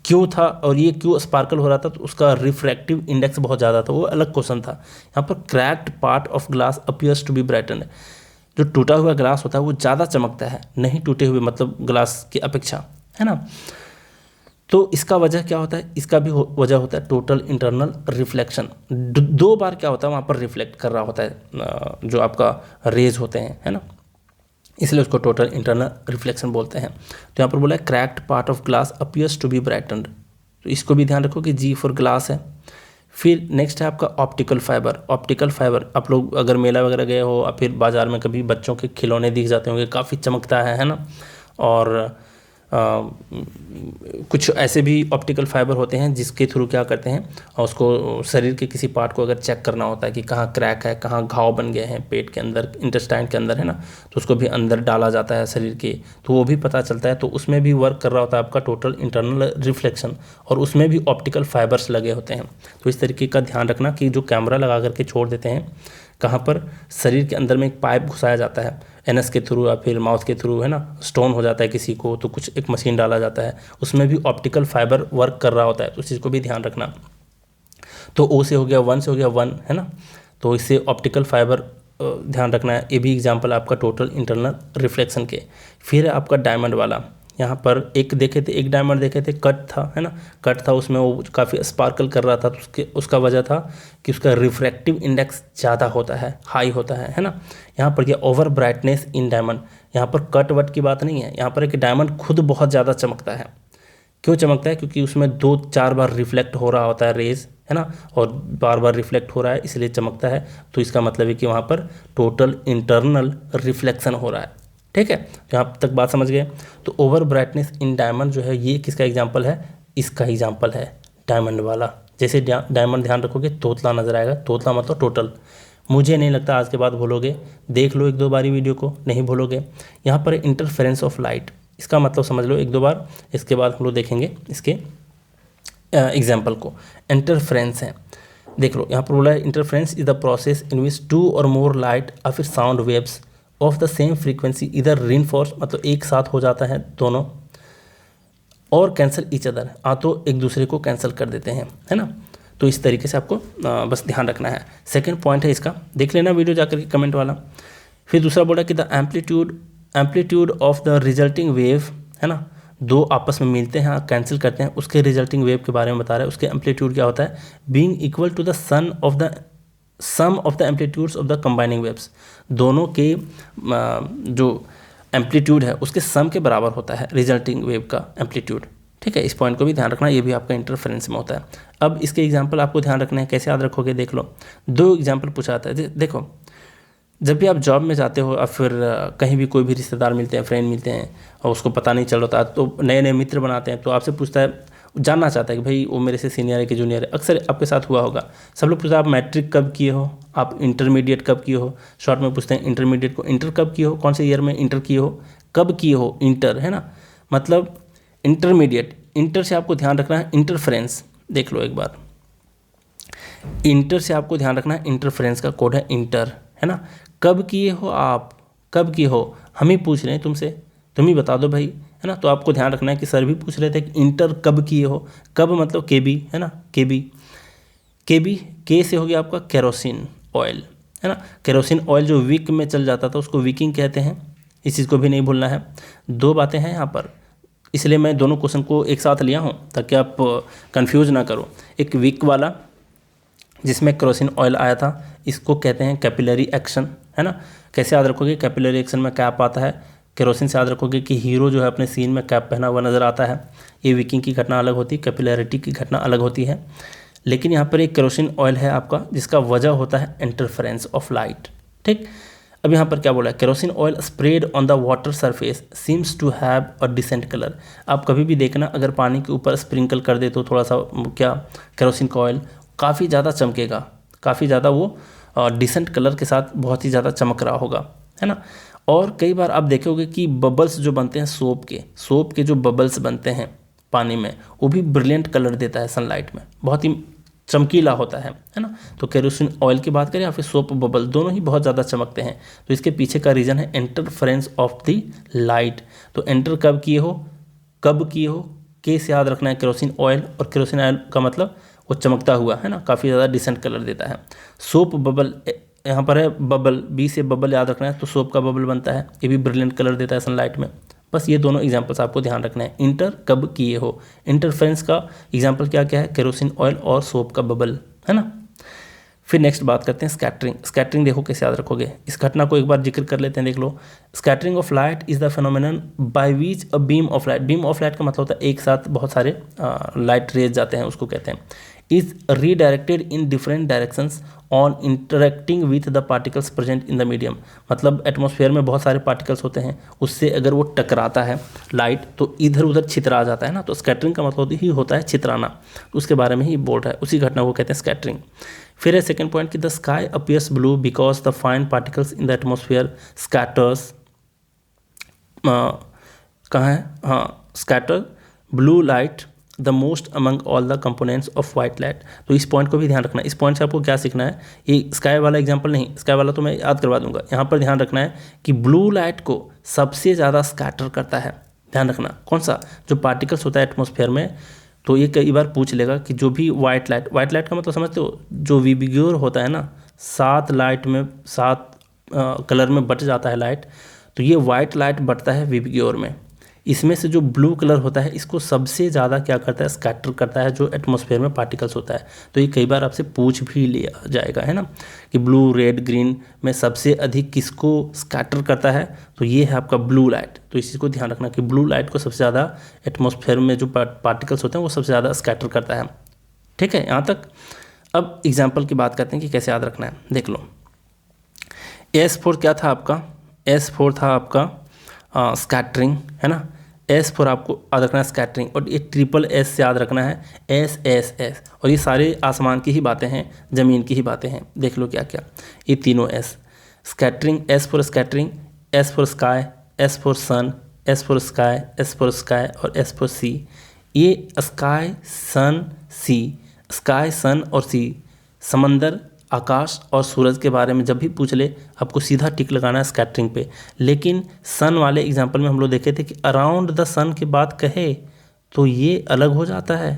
क्यों था, और ये क्यों स्पार्कल हो रहा था, तो उसका रिफ्रैक्टिव इंडेक्स बहुत ज़्यादा था, वो अलग क्वेश्चन था। यहाँ पर cracked part of glass appears to be brighten, जो टूटा हुआ ग्लास होता है वो ज़्यादा चमकता है, नहीं टूटे हुए मतलब ग्लास की अपेक्षा, है ना। तो इसका वजह क्या होता है, इसका भी वजह होता है टोटल इंटरनल रिफ्लेक्शन। दो बार क्या होता है वहाँ पर रिफ्लेक्ट कर रहा होता है जो आपका रेज होते हैं, है ना, इसलिए उसको टोटल इंटरनल रिफ्लेक्शन बोलते हैं। तो यहाँ पर बोला है cracked part of glass appears to be brightened, तो इसको भी ध्यान रखो कि जी फॉर ग्लास है। फिर नेक्स्ट है आपका ऑप्टिकल फाइबर। ऑप्टिकल फाइबर, आप लोग अगर मेला वगैरह गए हो या फिर बाज़ार में कभी बच्चों के खिलौने दिख जाते होंगे, काफ़ी चमकता है ना, और कुछ ऐसे भी ऑप्टिकल फाइबर होते हैं जिसके थ्रू क्या करते हैं, और उसको शरीर के किसी पार्ट को अगर चेक करना होता है कि कहाँ क्रैक है, कहाँ घाव बन गए हैं पेट के अंदर, इंटेस्टाइन के अंदर, है ना, तो उसको भी अंदर डाला जाता है शरीर के, तो वो भी पता चलता है। तो उसमें भी वर्क कर रहा होता है आपका टोटल इंटरनल रिफ्लेक्शन, और उसमें भी ऑप्टिकल फाइबर्स लगे होते हैं। तो इस तरीके का ध्यान रखना कि जो कैमरा लगा करके छोड़ देते हैं, कहाँ पर शरीर के अंदर में एक पाइप घुसाया जाता है एनएस के थ्रू या फिर माउथ के थ्रू, है ना, स्टोन हो जाता है किसी को तो कुछ एक मशीन डाला जाता है, उसमें भी ऑप्टिकल फाइबर वर्क कर रहा होता है, तो उस चीज़ को भी ध्यान रखना। तो ओ से हो गया, वन से हो गया, वन, है ना, तो इससे ऑप्टिकल फाइबर ध्यान रखना है। ये भी एग्जांपल आपका टोटल इंटरनल रिफ्लेक्शन के। फिर है आपका डायमंड वाला, यहाँ पर एक देखे थे, एक डायमंड देखे थे, कट था, है ना, कट था, उसमें वो काफ़ी स्पार्कल कर रहा था, तो उसका वजह था कि उसका रिफ्रैक्टिव इंडेक्स ज़्यादा होता है, हाई होता है ना। यहाँ पर क्या ओवर ब्राइटनेस इन डायमंड, यहाँ पर कट वट की बात नहीं है, यहाँ पर एक डायमंड खुद बहुत ज़्यादा चमकता है। क्यों चमकता है? क्योंकि उसमें 2-4 बार रिफ्लेक्ट हो रहा होता है रेज, है ना, और बार बार रिफ्लेक्ट हो रहा है इसलिए चमकता है। तो इसका मतलब है कि वहाँ पर टोटल इंटरनल रिफ्लेक्शन हो रहा है। ठीक है, तो यहाँ तक बात समझ गए। तो ओवर ब्राइटनेस इन डायमंड जो है ये किसका एग्जाम्पल है? इसका एग्जाम्पल है डायमंड वाला। जैसे डायमंड ध्यान रखोगे तोतला नजर आएगा, तोतला मतलब टोटल। मुझे नहीं लगता आज के बाद भूलोगे, देख लो 1-2 बारी वीडियो को, नहीं भूलोगे। यहाँ पर इंटरफेरेंस ऑफ लाइट, इसका मतलब समझ लो 1-2 बार, इसके बाद हम लोग देखेंगे इसके एग्जाम्पल को। इंटरफेरेंस है, देख लो यहाँ पर बोला है interference is the process in which 2 और मोर लाइट या फिर sound waves of the same frequency इधर रीइंफोर्स, मतलब एक साथ हो जाता है दोनों, और कैंसिल ईच अदर, तो एक दूसरे को कैंसिल कर देते हैं, है ना। तो इस तरीके से आपको बस ध्यान रखना है। सेकंड पॉइंट है इसका, देख लेना वीडियो जाकर के कमेंट वाला। फिर दूसरा बोला कि the amplitude of the resulting wave, है ना, दो आपस में मिलते हैं, कैंसिल करते हैं, उसके रिजल्टिंग वेव के बारे में बता रहा है। उसके एम्पलीट्यूड क्या होता है? Being equal to the sum of the amplitudes of the combining waves, दोनों के जो एम्पलीट्यूड है उसके सम के बराबर होता है रिजल्टिंग वेव का एम्पलीट्यूड। ठीक है, इस पॉइंट को भी ध्यान रखना, ये भी आपका इंटरफेरेंस में होता है। अब इसके एग्जाम्पल आपको ध्यान रखने हैं, कैसे याद रखोगे देख लो। 2 एग्जाम्पल पूछा था, देखो जब भी आप जॉब में जाते हो या फिर कहीं भी कोई भी रिश्तेदार मिलते हैं, फ्रेंड मिलते हैं, और उसको पता नहीं चल रहा तो नए नए मित्र बनाते हैं, तो आपसे पूछता है, जानना चाहता है कि भाई वो मेरे से सीनियर है कि जूनियर है। अक्सर आपके साथ हुआ होगा, सब लोग पूछते हैं आप मैट्रिक कब किए हो, आप इंटरमीडिएट कब किए हो, शॉर्ट में पूछते हैं इंटरमीडिएट को इंटर कब किए हो, कौन से ईयर में इंटर किए हो, कब किए हो इंटर, है ना, मतलब इंटरमीडिएट। इंटर से आपको ध्यान रखना है इंटरफ्रेंस, देख लो एक बार, इंटर से आपको ध्यान रखना है, इंटरफ्रेंस का कोड है इंटर, है ना। कब किए हो आप, कब किए हो, हम ही पूछ रहे हैं तुमसे, तुम ही बता दो भाई, है ना। तो आपको ध्यान रखना है कि सर भी पूछ रहे थे कि इंटर कब किए हो, कब मतलब केबी, है ना, केबी, के से हो गया आपका केरोसिन ऑयल, है ना। केरोसिन ऑयल जो विक में चल जाता था उसको विकिंग कहते हैं, इस चीज़ को भी नहीं भूलना है। 2 बातें हैं यहाँ पर, इसलिए मैं दोनों क्वेश्चन को एक साथ लिया हूँ ताकि आप कंफ्यूज ना करो। एक विक वाला जिसमें केरोसिन ऑयल आया था, इसको कहते हैं कैपिलरी एक्शन, है ना। कैसे याद रखोगे? कैपिलरी एक्शन में कैप आता है, केरोसिन से याद रखोगे कि हीरो जो है अपने सीन में कैप पहना हुआ नज़र आता है। ये विकिंग की घटना अलग होती है, कैपिलरिटी की घटना अलग होती है। लेकिन यहाँ पर एक केरोसिन ऑयल है आपका जिसका वजह होता है इंटरफेरेंस ऑफ लाइट। ठीक, अब यहाँ पर क्या बोला है? Kerosene oil spread on the water surface seems to have a decent colour. आप कभी भी देखना, अगर पानी के ऊपर स्प्रिंकल कर दे तो थोड़ा सा क्या केरोसिन का ऑयल काफ़ी ज़्यादा चमकेगा, काफ़ी ज़्यादा वो डिसेंट कलर के साथ बहुत ही ज़्यादा चमक रहा होगा, है ना। और कई बार आप देखोगे कि बबल्स जो बनते हैं सोप के जो बबल्स बनते हैं पानी में, वो भी ब्रिलियंट कलर देता है सनलाइट में, बहुत ही चमकीला होता है ना। तो केरोसिन ऑयल की बात करें या फिर सोप बबल, दोनों ही बहुत ज़्यादा चमकते हैं। तो इसके पीछे का रीज़न है इंटरफेरेंस ऑफ द लाइट। तो एंटर कब किए हो, कब किए हो, के से याद रखना है केरोसिन ऑयल, और केरोसिन ऑयल का मतलब वो चमकता हुआ, है ना, काफ़ी ज़्यादा डिसेंट कलर देता है। सोप बबल यहाँ पर है, बबल, बी से बबल याद रखना है, तो सोप का बबल बनता है, ये भी ब्रिलियंट कलर देता है सनलाइट में। बस ये दोनों एग्जांपल्स आपको ध्यान रखना है। इंटर कब किए हो, इंटरफेरेंस का एग्जांपल क्या क्या है? केरोसिन ऑयल और सोप का बबल, है ना। फिर नेक्स्ट बात करते हैं स्कैटरिंग। स्कैटरिंग देखो कैसे याद रखोगे, इस घटना को एक बार जिक्र कर लेते हैं, देख लो। Scattering of light is the phenomenon by which a beam of light, beam of light का मतलब होता है एक साथ बहुत सारे लाइट रेज जाते हैं, उसको कहते हैं। Is redirected in different directions on interacting with the particles present in the medium. मतलब एटमॉस्फेयर में बहुत सारे पार्टिकल्स होते हैं, उससे अगर वो टकराता है लाइट तो इधर उधर छितरा जाता है ना, तो स्कैटरिंग का मतलब ही होता है छितराना। तो उसके बारे में ही बोल रहा है, उसी घटना को कहते हैं स्कैटरिंग। फिर है सेकेंड पॉइंट कि the sky appears blue because the fine particles in the atmosphere scatters, कहाँ है, हाँ, scatter blue light the most among all the components of white light. तो इस पॉइंट को भी ध्यान रखना है। इस पॉइंट से आपको क्या सीखना है, ये स्काई वाला एग्जांपल नहीं, स्काई वाला तो मैं याद करवा दूंगा, यहाँ पर ध्यान रखना है कि ब्लू लाइट को सबसे ज़्यादा स्कैटर करता है। ध्यान रखना कौन सा, जो पार्टिकल्स होता है एटमॉस्फेयर में। तो ये कई बार पूछ लेगा कि जो भी वाइट लाइट का मतलब समझते हो, जो विबिग्योर होता है ना, 7 लाइट में 7 कलर में बट जाता है लाइट, तो ये वाइट लाइट बटता है विबिग्योर में। इसमें से जो ब्लू कलर होता है इसको सबसे ज़्यादा क्या करता है, स्कैटर करता है जो एटमॉस्फेयर में पार्टिकल्स होता है। तो ये कई बार आपसे पूछ भी लिया जाएगा, है ना, कि ब्लू रेड ग्रीन में सबसे अधिक किसको स्कैटर करता है, तो ये है आपका ब्लू लाइट। तो इस चीज़ को ध्यान रखना कि ब्लू लाइट को सबसे ज़्यादा एटमॉस्फेयर में जो पार्टिकल्स होते हैं वो सबसे ज़्यादा स्कैटर करता है। ठीक है यहाँ तक। अब एग्जाम्पल की बात करते हैं कि कैसे याद रखना है। देख लो, S4 क्या था आपका, S4 था आपका स्कैटरिंग, है ना। S4 आपको याद रखना है स्कैटरिंग, और ये ट्रिपल S से याद रखना है S। और ये सारे आसमान की ही बातें हैं, ज़मीन की ही बातें हैं। देख लो क्या क्या, ये तीनों S, scattering, S for scattering, S for sky, S for sun, S for sky, S for sky और S फॉर सी। ये स्काई सन सी, स्काई सन और सी, समंदर, आकाश और सूरज के बारे में जब भी पूछ ले आपको सीधा टिक लगाना है स्कैटरिंग पे। लेकिन सन वाले एग्जांपल में हम लोग देखे थे कि अराउंड द सन की बात कहे तो ये अलग हो जाता है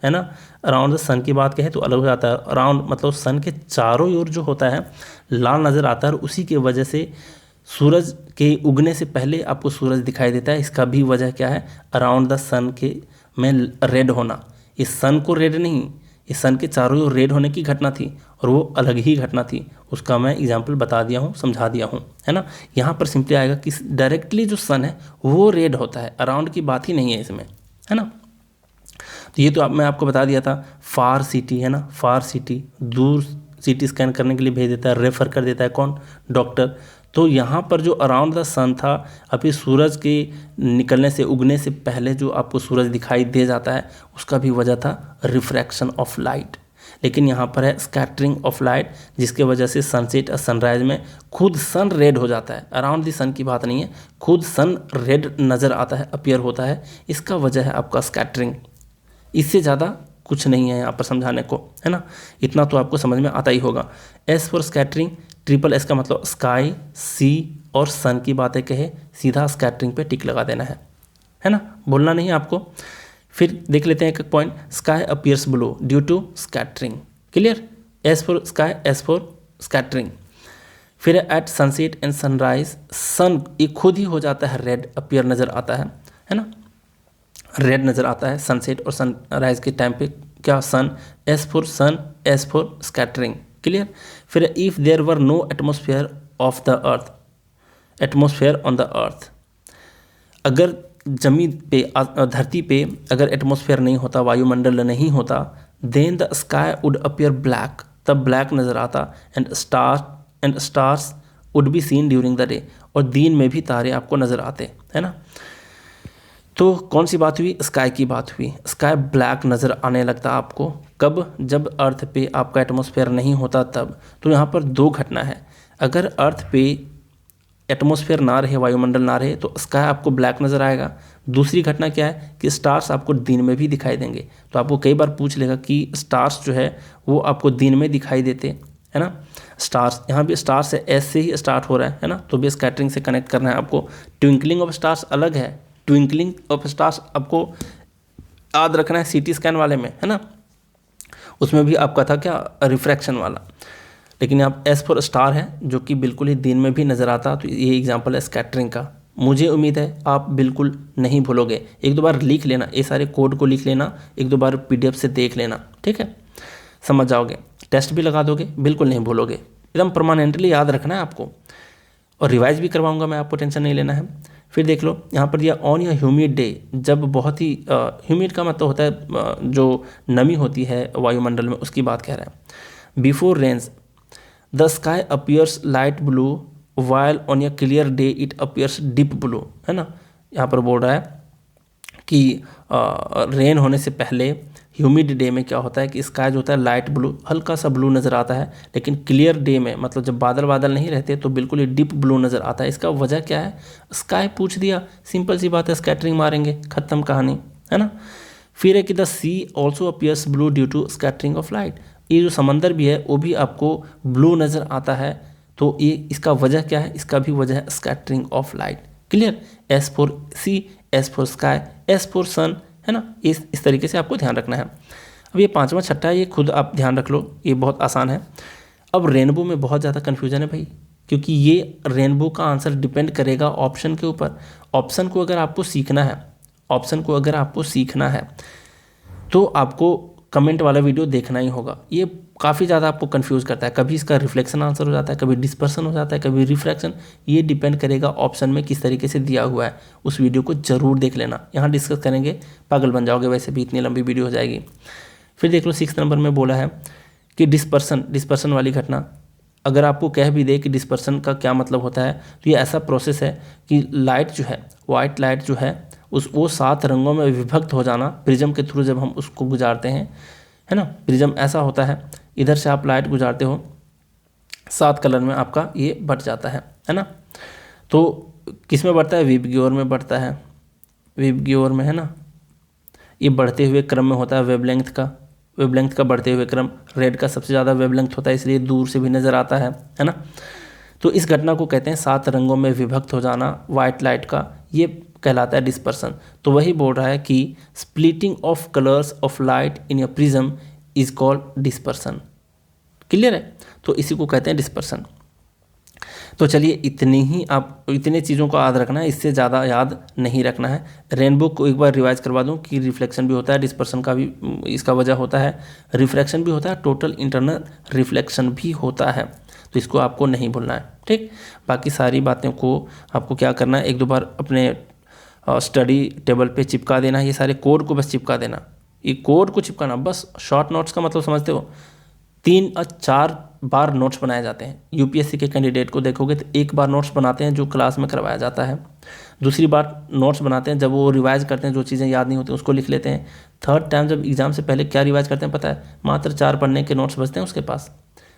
ना। अराउंड द सन की बात कहे तो अलग हो जाता है। अराउंड मतलब सन के चारों ओर जो होता है लाल नज़र आता है, और उसी के वजह से सूरज के उगने से पहले आपको सूरज दिखाई देता है। इसका भी वजह क्या है, अराउंड द सन के में रेड होना। इस सन को रेड नहीं, इस सन के चारों ओर रेड होने की घटना थी, और वो अलग ही घटना थी, उसका मैं एग्जाम्पल बता दिया हूँ, समझा दिया हूँ, है ना। यहाँ पर सिंपली आएगा कि डायरेक्टली जो सन है वो रेड होता है, अराउंड की बात ही नहीं है इसमें, है ना। तो ये तो मैं आपको बता दिया था। फार सिटी, है ना, फार सिटी, दूर सिटी स्कैन करने के लिए भेज देता है, रेफर कर देता है कौन, डॉक्टर। तो यहाँ पर जो अराउंड द सन था, अभी सूरज के निकलने से, उगने से पहले जो आपको सूरज दिखाई दे जाता है, उसका भी वजह था रिफ्रैक्शन ऑफ लाइट। लेकिन यहाँ पर है स्कैटरिंग ऑफ लाइट, जिसके वजह से सनसेट और सनराइज में खुद सन रेड हो जाता है। अराउंड द सन की बात नहीं है, खुद सन रेड नज़र आता है, अपीयर होता है। इसका वजह है आपका स्कैटरिंग। इससे ज़्यादा कुछ नहीं है यहाँ पर समझाने को, है ना। इतना तो आपको समझ में आता ही होगा। S for scattering, triple S का मतलब स्काई, सी और सन की बातें कहे, सीधा स्कैटरिंग पे टिक लगा देना है ना, बोलना नहीं है आपको। फिर देख लेते हैं एक point, sky appears blue due to scattering. Clear, S for sky, S for scattering. फिर at sunset and sunrise, sun ये खुद ही हो जाता है रेड, अपीयर नज़र आता है ना, रेड नज़र आता है सनसेट और सनराइज के टाइम पे। क्या, sun, S for sun, S for scattering. Clear. फिर if there were no atmosphere of the earth, atmosphere on the earth, अगर जमीन पे, धरती पे अगर एटमॉस्फेयर नहीं होता, वायुमंडल नहीं होता, then the sky would appear black, तब ब्लैक नज़र आता, and stars would be seen during the day, और दिन में भी तारे आपको नज़र आते, है ना। तो कौन सी बात हुई, स्काई की बात हुई। स्काई ब्लैक नज़र आने लगता आपको कब, जब अर्थ पे आपका एटमॉस्फेयर नहीं होता तब। तो यहाँ पर दो घटना है, अगर अर्थ पे एटमॉस्फेयर ना रहे, वायुमंडल ना रहे, तो स्काई आपको ब्लैक नज़र आएगा। दूसरी घटना क्या है कि स्टार्स आपको दिन में भी दिखाई देंगे। तो आपको कई बार पूछ लेगा कि स्टार्स जो है वो आपको दिन में दिखाई देते, है ना। स्टार्स, यहाँ भी स्टार्स है, एस से ही स्टार्ट हो रहा है ना, तो भी स्कैटरिंग से कनेक्ट करना है आपको। ट्विंकलिंग ऑफ स्टार्स अलग है, ट्विंकलिंग ऑफ स्टार्स आपको याद रखना है सीटी स्कैन वाले में, है ना, उसमें भी आपका था क्या, रिफ्रैक्शन वाला। लेकिन यहाँ S फॉर स्टार है जो कि बिल्कुल ही दिन में भी नज़र आता। तो ये एग्जांपल है स्कैटरिंग का। मुझे उम्मीद है आप बिल्कुल नहीं भूलोगे, एक दो बार लिख लेना, ये सारे कोड को लिख लेना, एक दो बार PDF से देख लेना, ठीक है, समझ जाओगे, टेस्ट भी लगा दोगे, बिल्कुल नहीं भूलोगे, एकदम परमानेंटली याद रखना है आपको। और रिवाइज भी करवाऊंगा मैं, आपको टेंशन नहीं लेना है। फिर देख लो यहाँ पर दिया ऑन या ह्यूमिड डे, जब बहुत ही ह्यूमिड का मतलब होता है जो नमी होती है वायुमंडल में, उसकी बात कह रहा है। Before rains the sky appears light blue while on a clear day it appears deep blue, है ना। यहाँ पर बोल रहा है कि रेन होने से पहले ह्यूमिड डे में क्या होता है कि स्काई जो होता है लाइट ब्लू, हल्का सा ब्लू नज़र आता है, लेकिन क्लियर डे में मतलब जब बादल बादल नहीं रहते तो बिल्कुल ही डीप ब्लू नज़र आता है। इसका वजह क्या है, स्काई पूछ दिया, सिंपल सी बात है, स्कैटरिंग मारेंगे, ख़त्म कहानी, है ना। फिर है कि the sea also appears blue due to scattering of light, ये जो समंदर भी है वो भी आपको ब्लू नज़र आता है, तो ये इसका वजह क्या है, इसका भी वजह है scattering of light. Clear, S for sea, S for sky, S for sun, है ना। इस तरीके से आपको ध्यान रखना है। अब ये पांचवा छठा है, ये खुद आप ध्यान रख लो, ये बहुत आसान है। अब रेनबो में बहुत ज़्यादा कन्फ्यूजन है भाई, क्योंकि ये रेनबो का आंसर डिपेंड करेगा ऑप्शन के ऊपर। ऑप्शन को अगर आपको सीखना है, ऑप्शन को अगर आपको सीखना है तो आपको कमेंट वाला वीडियो देखना ही होगा। ये काफ़ी ज़्यादा आपको कंफ्यूज करता है, कभी इसका रिफ्लेक्शन आंसर हो जाता है, कभी डिस्पर्सन हो जाता है, कभी रिफ्रैक्शन। ये डिपेंड करेगा ऑप्शन में किस तरीके से दिया हुआ है। उस वीडियो को ज़रूर देख लेना, यहाँ डिस्कस करेंगे, पागल बन जाओगे, वैसे भी इतनी लंबी वीडियो हो जाएगी। फिर देख लो 6 नंबर में बोला है कि डिस्पर्सन वाली घटना, अगर आपको कह भी दे कि डिस्पर्सन का क्या मतलब होता है, तो ये ऐसा प्रोसेस है कि लाइट जो है, वाइट लाइट जो है, वो 7 रंगों में विभक्त हो जाना प्रिज्म के थ्रू जब हम उसको गुजारते हैं, है ना। प्रिज्म ऐसा होता है, इधर से आप लाइट गुजारते हो, 7 कलर में आपका ये बट जाता है ना। तो किस में बढ़ता है, विबग्योर में बढ़ता है, विबग्योर में, है ना। ये बढ़ते हुए क्रम में होता है, वेवलेंथ का बढ़ते हुए क्रम। रेड का सबसे ज़्यादा वेवलेंथ होता है, इसलिए दूर से भी नज़र आता है ना। तो इस घटना को कहते हैं 7 रंगों में विभक्त हो जाना वाइट लाइट का, ये कहलाता है डिस्पर्सन। तो वही बोल रहा है कि splitting of colours of light in a prism is called dispersion. Clear है, तो इसी को कहते हैं डिस्पर्सन। तो चलिए इतने चीज़ों को याद रखना है, इससे ज़्यादा याद नहीं रखना है। रेनबो को एक बार रिवाइज करवा दूं कि रिफ्लेक्शन भी होता है, डिस्पर्सन का भी इसका वजह होता है, रिफ्रैक्शन भी होता है, टोटल इंटरनल रिफ्लेक्शन भी होता है, तो इसको आपको नहीं भूलना है, ठीक। बाकी सारी बातों को आपको क्या करना है, 1-2 बार अपने स्टडी टेबल पे चिपका देना है, ये सारे कोड को बस चिपका देना, ये कोड को चिपकाना बस। शॉर्ट नोट्स का मतलब समझते हो, 3 और 4 बार नोट्स बनाए जाते हैं। यूपीएससी के कैंडिडेट को देखोगे तो 1 बार नोट्स बनाते हैं जो क्लास में करवाया जाता है, दूसरी बार नोट्स बनाते हैं जब वो रिवाइज करते हैं, जो चीज़ें याद नहीं होती उसको लिख लेते हैं। थर्ड टाइम जब एग्ज़ाम से पहले क्या रिवाइज करते हैं पता है, मात्र 4 पढ़ने के नोट्स बचते हैं उसके पास,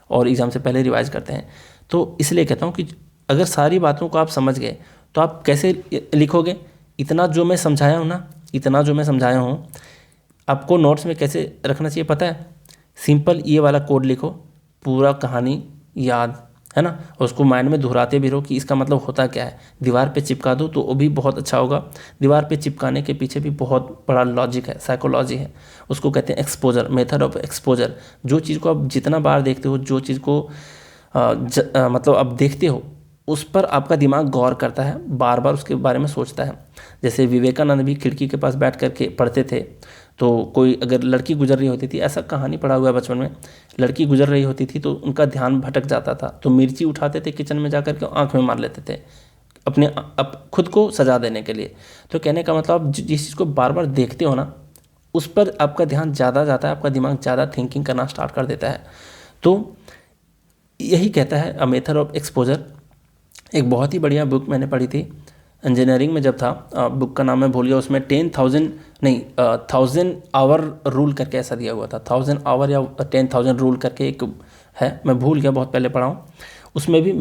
और एग्ज़ाम से पहले रिवाइज करते हैं। तो इसलिए कहता हूँ कि अगर सारी बातों को आप समझ गए तो आप कैसे लिखोगे, इतना जो मैं समझाया हूँ ना, इतना जो मैं समझाया हूँ आपको नोट्स में कैसे रखना चाहिए पता है। सिंपल ये वाला कोड लिखो, पूरा कहानी याद, है ना, और उसको माइंड में दोहराते भी रहो कि इसका मतलब होता क्या है। दीवार पे चिपका दो तो वो भी बहुत अच्छा होगा। दीवार पे चिपकाने के पीछे भी बहुत बड़ा लॉजिक है, साइकोलॉजी है, उसको कहते हैं एक्सपोजर, मेथड ऑफ एक्सपोजर। जो चीज़ को आप जितना बार देखते हो, जो चीज़ को मतलब आप देखते हो, उस पर आपका दिमाग गौर करता है, बार बार उसके बारे में सोचता है। जैसे विवेकानंद भी खिड़की के पास बैठ करके पढ़ते थे, तो कोई अगर लड़की गुजर रही होती थी, ऐसा कहानी पढ़ा हुआ है बचपन में, लड़की गुजर रही होती थी तो उनका ध्यान भटक जाता था, तो मिर्ची उठाते थे किचन में जाकर के आँख में मार लेते थे खुद को सजा देने के लिए। तो कहने का मतलब आप जिस चीज़ को बार बार देखते हो ना, उस पर आपका ध्यान ज़्यादा जाता है, आपका दिमाग ज़्यादा थिंकिंग करना स्टार्ट कर देता है। तो यही कहता है अ मेथड ऑफ एक्सपोजर। एक बहुत ही बढ़िया बुक मैंने पढ़ी थी इंजीनियरिंग में जब था, बुक का नाम मैं भूल गया, उसमें 1000 आवर रूल करके ऐसा दिया हुआ था, 1000 आवर या 10,000 रूल करके एक है, मैं भूल गया, बहुत पहले पढ़ा हूँ। उसमें भी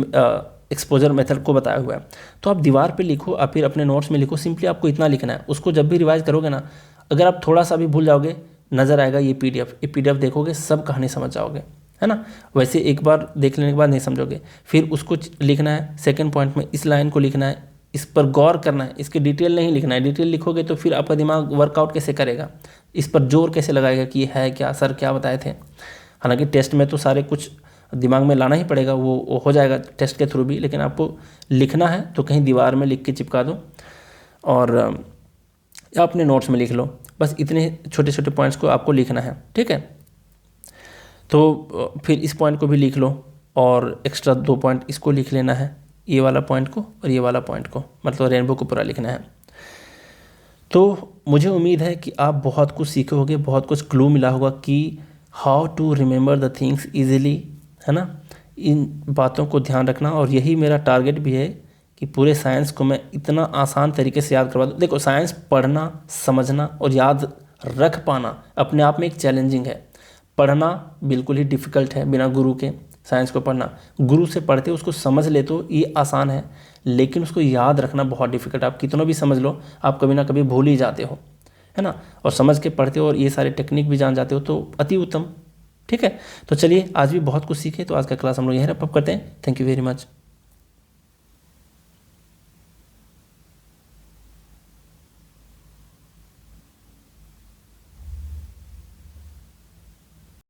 एक्सपोजर मेथड को बताया हुआ है। तो आप दीवार पे लिखो, आप फिर अपने नोट्स में लिखो, सिंपली आपको इतना लिखना है। उसको जब भी रिवाइज करोगे ना, अगर आप थोड़ा सा भी भूल जाओगे, नज़र आएगा ये PDF देखोगे, सब कहानी समझ जाओगे, है ना। वैसे एक बार देख लेने के बाद नहीं समझोगे, फिर उसको लिखना है। सेकंड पॉइंट में इस लाइन को लिखना है, इस पर गौर करना है, इसके डिटेल नहीं लिखना है। डिटेल लिखोगे तो फिर आपका दिमाग वर्कआउट कैसे करेगा, इस पर जोर कैसे लगाएगा कि ये है क्या, सर क्या बताए थे। हालांकि टेस्ट में तो सारे कुछ दिमाग में लाना ही पड़ेगा, वो हो जाएगा टेस्ट के थ्रू भी, लेकिन आपको लिखना है तो कहीं दीवार में लिख के चिपका दो और या अपने नोट्स में लिख लो। बस इतने छोटे छोटे पॉइंट्स को आपको लिखना है, ठीक है। तो फिर इस पॉइंट को भी लिख लो और एक्स्ट्रा 2 पॉइंट इसको लिख लेना है। ये वाला पॉइंट को और ये वाला पॉइंट को, मतलब रेनबो को पूरा लिखना है। तो मुझे उम्मीद है कि आप बहुत कुछ सीखे होगे, बहुत कुछ क्लू मिला होगा कि how to remember the things easily, है ना। इन बातों को ध्यान रखना, और यही मेरा टारगेट भी है कि पूरे साइंस को मैं इतना आसान तरीके से याद करवा दूँ। देखो, साइंस पढ़ना, समझना और याद रख पाना अपने आप में एक चैलेंजिंग है। पढ़ना बिल्कुल ही डिफ़िकल्ट है बिना गुरु के, साइंस को पढ़ना। गुरु से पढ़ते उसको समझ ले तो ये आसान है, लेकिन उसको याद रखना बहुत डिफ़िकल्ट। आप कितना भी समझ लो, आप कभी ना कभी भूल ही जाते हो, है ना। और समझ के पढ़ते हो और ये सारे टेक्निक भी जान जाते हो तो अति उत्तम। ठीक है, तो चलिए आज भी बहुत कुछ सीखे, तो आज का क्लास हम लोग यहीं रैप अप करते हैं। Thank you very much.